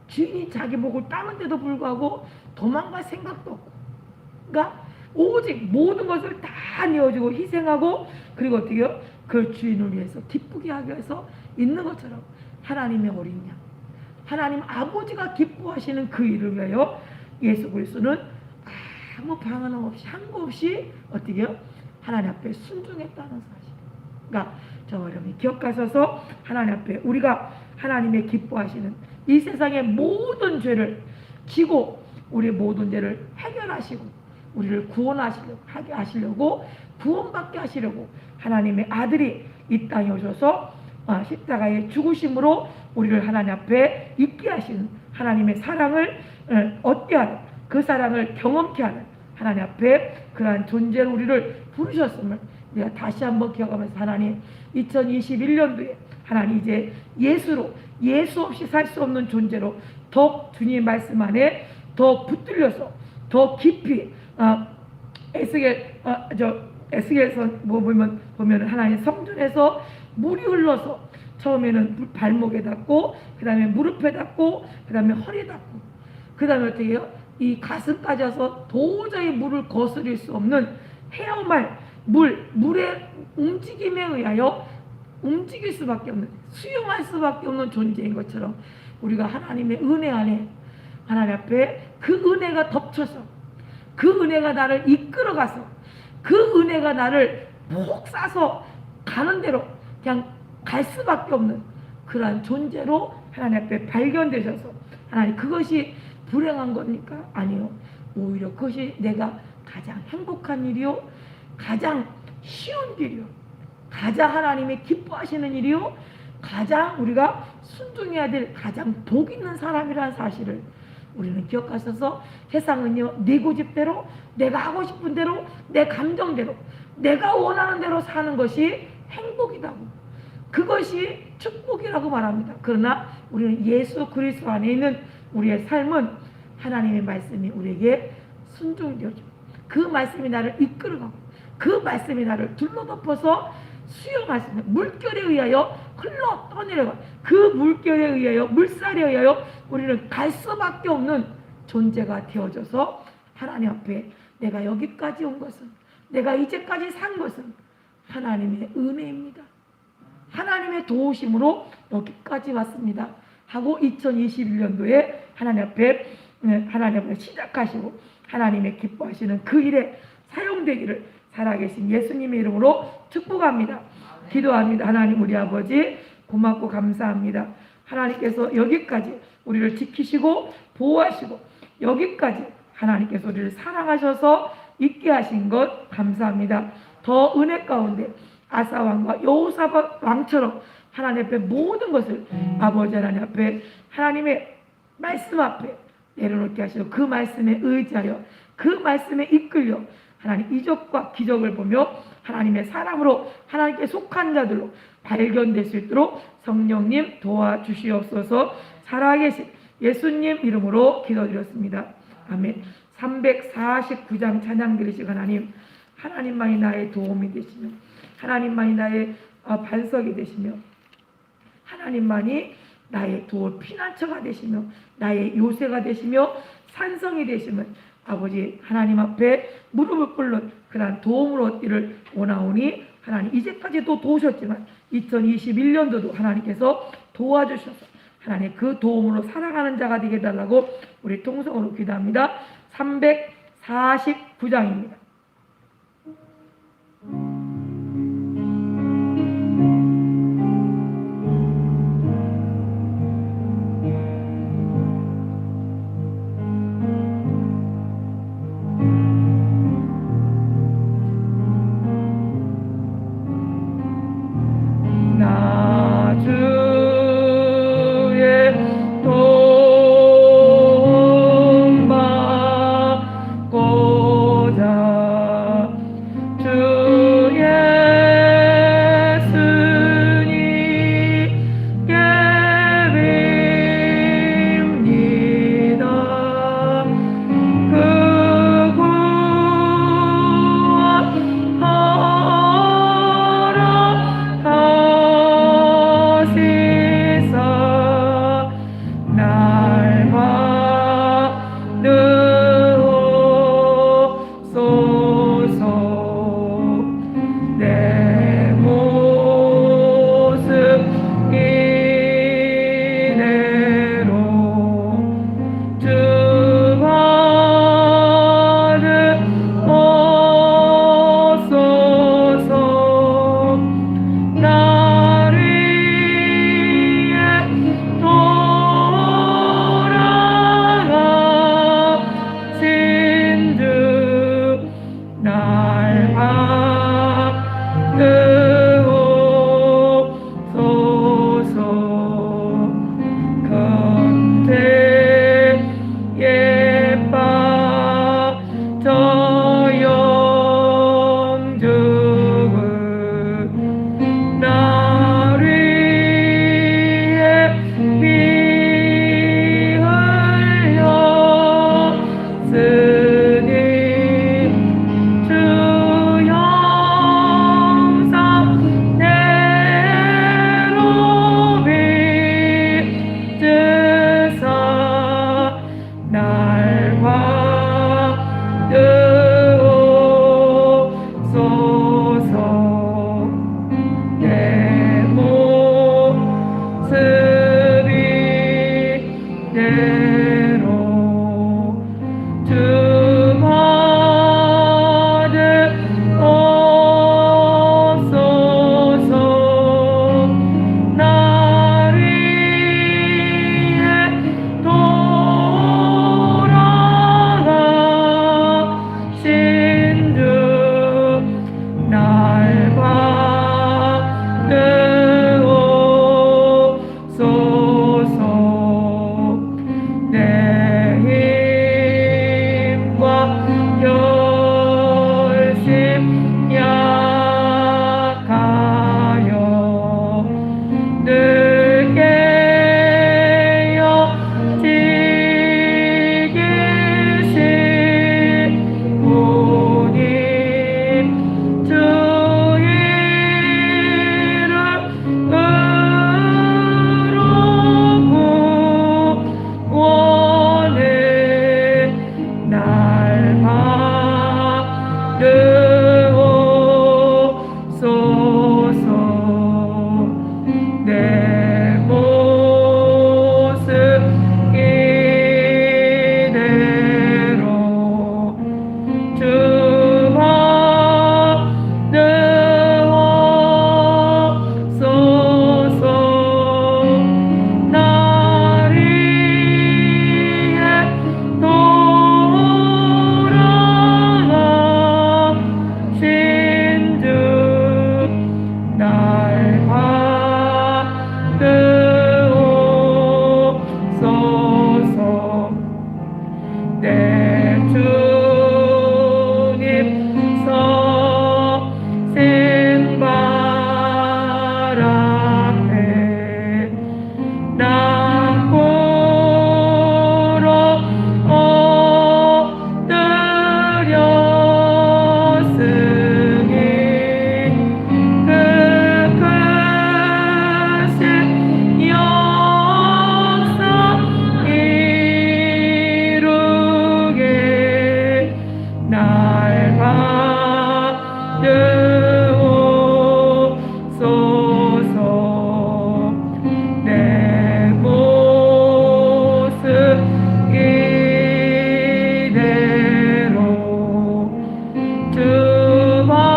주인이 자기 목을 따는데도 불구하고 도망갈 생각도 없고, 그러니까 오직 모든 것을 다 내어주고 희생하고, 그리고 어떻게요? 그 주인을 위해서 기쁘게 하기 위해서 있는 것처럼 하나님의 어린 양, 하나님 아버지가 기뻐하시는 그 일을 위하여 예수 그리스도는 아무 방언 없이 한거 없이 어떻게요? 하나님 앞에 순종했다는 사실. 그러니까 저 여러분이 기억하셔서 하나님 앞에 우리가 하나님의 기뻐하시는 이 세상의 모든 죄를 지고 우리 모든 죄를 해결하시고 우리를 구원하시려고 하시려고 구원받게 하시려고 하나님의 아들이 이 땅에 오셔서 십자가의 죽으심으로 우리를 하나님 앞에 있게 하시는 하나님의 사랑을 얻게 하는, 그 사랑을 경험케 하는 하나님 앞에 그러한 존재로 우리를 부르셨음을 내가 다시 한번 기억하면서, 하나님 2021년도에 하나님 이제 예수 없이 살 수 없는 존재로 더 주님 말씀 안에 더 붙들려서 더 깊이 에스겔서 뭐 보면 하나님 성전에서 물이 흘러서 처음에는 발목에 닿고 그 다음에 무릎에 닿고 그 다음에 허리에 닿고 그 다음에 어떻게 해요? 이 가슴까지 와서 도저히 물을 거스릴 수 없는 헤엄할 물의 움직임에 의하여 움직일 수밖에 없는, 수용할 수밖에 없는 존재인 것처럼 우리가 하나님의 은혜 안에 하나님 앞에 그 은혜가 덮쳐서 그 은혜가 나를 이끌어가서 그 은혜가 나를 푹 싸서 가는 대로 그냥 갈 수밖에 없는 그러한 존재로 하나님 앞에 발견되셔서 하나님 그것이 불행한 겁니까? 아니요. 오히려 그것이 내가 가장 행복한 일이요, 가장 쉬운 길이요, 가장 하나님이 기뻐하시는 일이요, 가장 우리가 순종해야 될 가장 복 있는 사람이라는 사실을 우리는 기억하셔서 세상은요 내 고집대로 내가 하고 싶은 대로 내 감정대로 내가 원하는 대로 사는 것이 행복이라고, 그것이 축복이라고 말합니다. 그러나 우리는 예수 그리스도 안에 있는 우리의 삶은 하나님의 말씀이 우리에게 순종되어져 그 말씀이 나를 이끌어가고 그 말씀이 나를 둘러덮어서 수용할 수 있는 물결에 의하여 흘러 떠내려가 그 물결에 의하여 물살에 의하여 우리는 갈 수밖에 없는 존재가 되어져서 하나님 앞에 내가 여기까지 온 것은, 내가 이제까지 산 것은 하나님의 은혜입니다. 하나님의 도우심으로 여기까지 왔습니다 하고 2021년도에 하나님 앞에 시작하시고 하나님의 기뻐하시는 그 일에 사용되기를 살아계신 예수님의 이름으로 축복합니다. 기도합니다. 하나님 우리 아버지 고맙고 감사합니다. 하나님께서 여기까지 우리를 지키시고 보호하시고 여기까지 하나님께서 우리를 사랑하셔서 있게 하신 것 감사합니다. 더 은혜 가운데 아사왕과 여호사밧 왕처럼 하나님 앞에 모든 것을 아버지 하나님 앞에 하나님의 말씀 앞에 내려놓게 하시고 그 말씀에 의지하여 그 말씀에 이끌려 하나님 이적과 기적을 보며 하나님의 사람으로 하나님께 속한 자들로 발견될 수 있도록 성령님 도와주시옵소서. 살아계신 예수님 이름으로 기도드렸습니다. 아멘. 349장 찬양 드리시고 하나님만이 나의 도움이 되시며 하나님만이 나의 반석이 되시며 하나님만이 나의 도울 피난처가 되시며 나의 요새가 되시며 산성이 되시면 아버지 하나님 앞에 무릎을 꿇는 그러한 도움을 얻기를 원하오니 하나님 이제까지도 도우셨지만 2021년도도 하나님께서 도와주셔서 하나님 그 도움으로 살아가는 자가 되게 해달라고 우리 통성으로 기도합니다. 349장입니다. 도움 받고자 되옵소서. 내 모습 이대로 주 받으옵소서.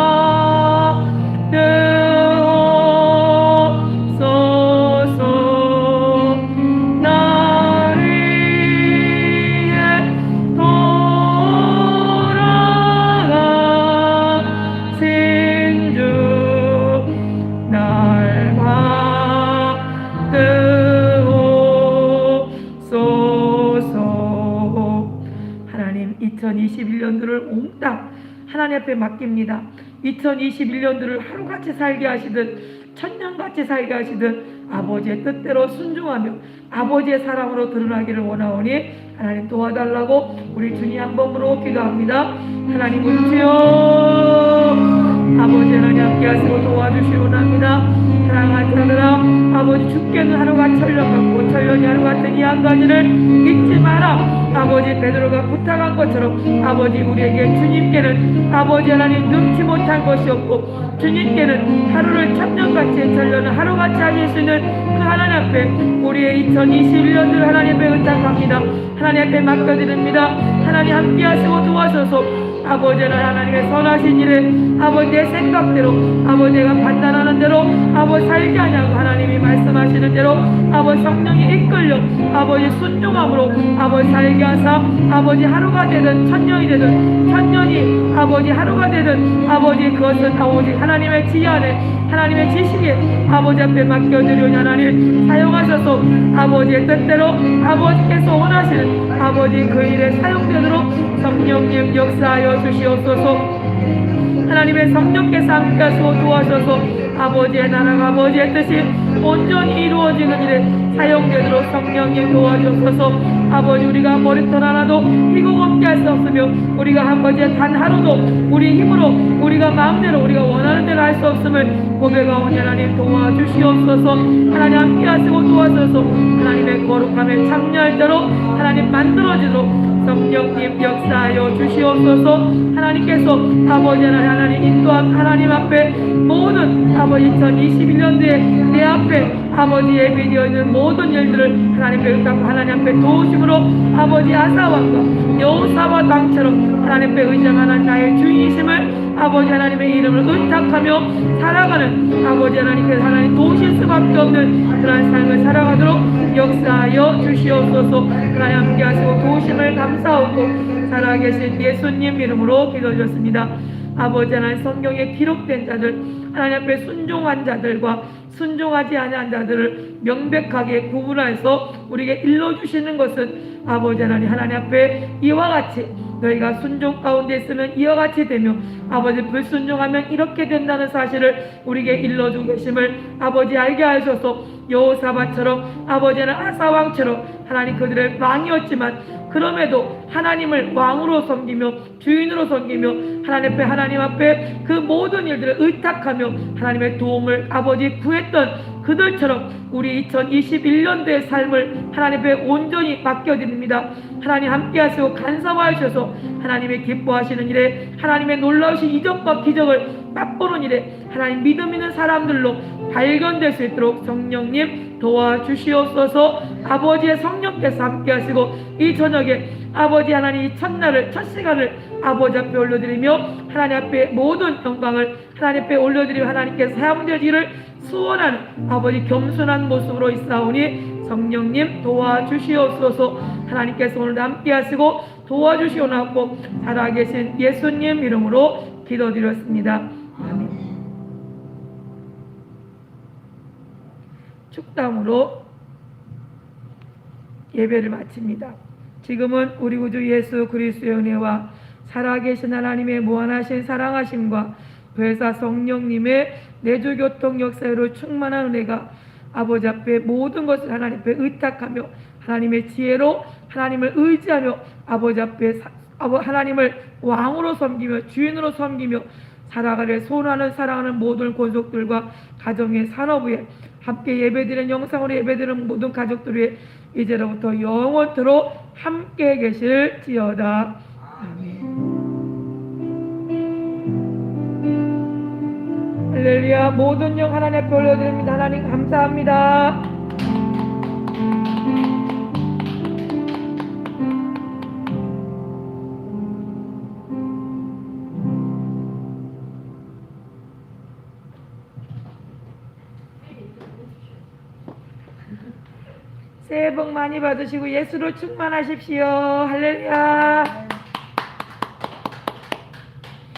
날 위해 돌아가신 주 날 받으옵소서. 하나님, 2021년도를 몽땅 하나님 앞에 맡깁니다. 2021년도를 하루같이 살게 하시듯 천년같이 살게 하시듯 아버지의 뜻대로 순종하며 아버지의 사랑으로 드러나기를 원하오니 하나님 도와달라고 우리 주님 한 번으로 기도합니다. 하나님 주여, 아버지 하나님 함께 하시고 도와주시오나이다. 사랑하는 자들아, 아버지 주께는 하루가 천년 같고 천년이 하루 같은 이 한 가지를 잊지 마라. 아버지 베드로가 부탁한 것처럼 아버지 우리에게 주님께는 아버지 하나님 능치 못한 것이 없고 주님께는 하루를 천년같이 천년을 하루같이 하실 수 있는 그 하나님 앞에 우리의 2021년을 하나님 앞에 의탁합니다. 하나님 앞에 맡겨드립니다. 하나님 함께 하시고 도와셔서 아버지는 하나님의 선하신 일에 아버지 내 생각대로 아버지 내가 판단하는 대로 아버지 살게 하냐고 하나님이 말씀하시는 대로 아버지 성령이 이끌려 아버지 순종함으로 아버지 살게 하사 아버지 하루가 되든 천년이 되든 천년이 아버지 하루가 되든 아버지 그것은 아버지 하나님의 지혜 안에 하나님의 지식에 아버지 앞에 맡겨드리오니 하나님 사용하셔서 아버지의 뜻대로 아버지께서 원하시는 아버지 그 일에 사용되도록 성령님 역사하여 주시옵소서. 하나님의 성령께서 함께하시고 도와셔서 아버지의 나라가 아버지의 뜻이 온전히 이루어지는 일에 사용되도록 성령님 도와주셔서 아버지 우리가 머리털 하나도 희곡 없게 할 수 없으며 우리가 아버지의 단 하루도 우리 힘으로 우리가 마음대로 우리가 원하는 대로 할 수 없음을 고백하오니 하나님 도와주시옵소서. 하나님 함께하시고 도와주셔서 하나님의 거룩함에 참여할 대로 하나님 만들어지도록 성령님 역사하여 주시옵소서. 하나님께서 아버지 하나님 인도한 하나님 앞에 모든 아버지 2021년도에 내 앞에 아버지 예비되어 있는 모든 일들을 하나님께 의탁하고 하나님 앞에 도우심으로 아버지 아사왕과 여호사와 왕처럼 하나님께 의장하는 나의 주인이심을 아버지 하나님의 이름을 의탁하며 살아가는 아버지 하나님께서 하나님 도우실 수밖에 없는 그러한 삶을 살아가도록 역사하여 주시옵소서. 하나님 함께 하시고 도우심을 감사하고 살아계신 예수님 이름으로 기도드렸습니다. 아버지 하나님 성경에 기록된 자들 하나님 앞에 순종한 자들과 순종하지 아니한 자들을 명백하게 구분해서 우리에게 일러주시는 것은 아버지 하나님 앞에 이와 같이 너희가 순종 가운데 있으면 이와 같이 되며 아버지 불순종하면 이렇게 된다는 사실을 우리에게 일러주고 계심을 아버지 알게 하셔서 여호사밧처럼 아버지는 아사왕처럼 하나님 그들의 왕이었지만 그럼에도 하나님을 왕으로 섬기며 주인으로 섬기며 하나님 앞에 그 모든 일들을 의탁하며 하나님의 도움을 아버지 구했던 그들처럼 우리 2021년도의 삶을 하나님 앞에 온전히 맡겨드립니다. 하나님 함께 하시고 간섭하셔서 하나님의 기뻐하시는 일에 하나님의 놀라우신 이적과 기적을 맛보는 일에 하나님 믿음 있는 사람들로 발견될 수 있도록 성령님 도와주시옵소서. 아버지의 성령께서 함께 하시고 이 저녁에 아버지 하나님 이 첫날을 첫 시간을 아버지 앞에 올려드리며 하나님 앞에 모든 영광을 하나님 앞에 올려드리며 하나님께서 사용되기를 수원하는 아버지 겸손한 모습으로 있사오니 성령님 도와주시옵소서. 하나님께서 오늘 함께 하시고 도와주시오나고 살아계신 예수님 이름으로 기도드렸습니다. 아멘. 축담으로 예배를 마칩니다. 지금은 우리 구주 예수 그리스도의 은혜와 살아계신 하나님의 무한하신 사랑하심과 회사 성령님의 내주교통 역사로 충만한 은혜가 아버지 앞에 모든 것을 하나님 앞에 의탁하며 하나님의 지혜로 하나님을 의지하며 아버지 앞에 하나님을 왕으로 섬기며 주인으로 섬기며 살아가려 소원하는 사랑하는 모든 권속들과 가정의 산업에 함께 예배드리는 영상으로 예배드리는 모든 가족들 위해 이제로부터 영원토록 함께 계실지어다. 아멘. 할렐루야. 모든 영 하나님 앞에 올려드립니다. 하나님 감사합니다. 새해 복 많이 받으시고 예수로 충만하십시오. 할렐루야.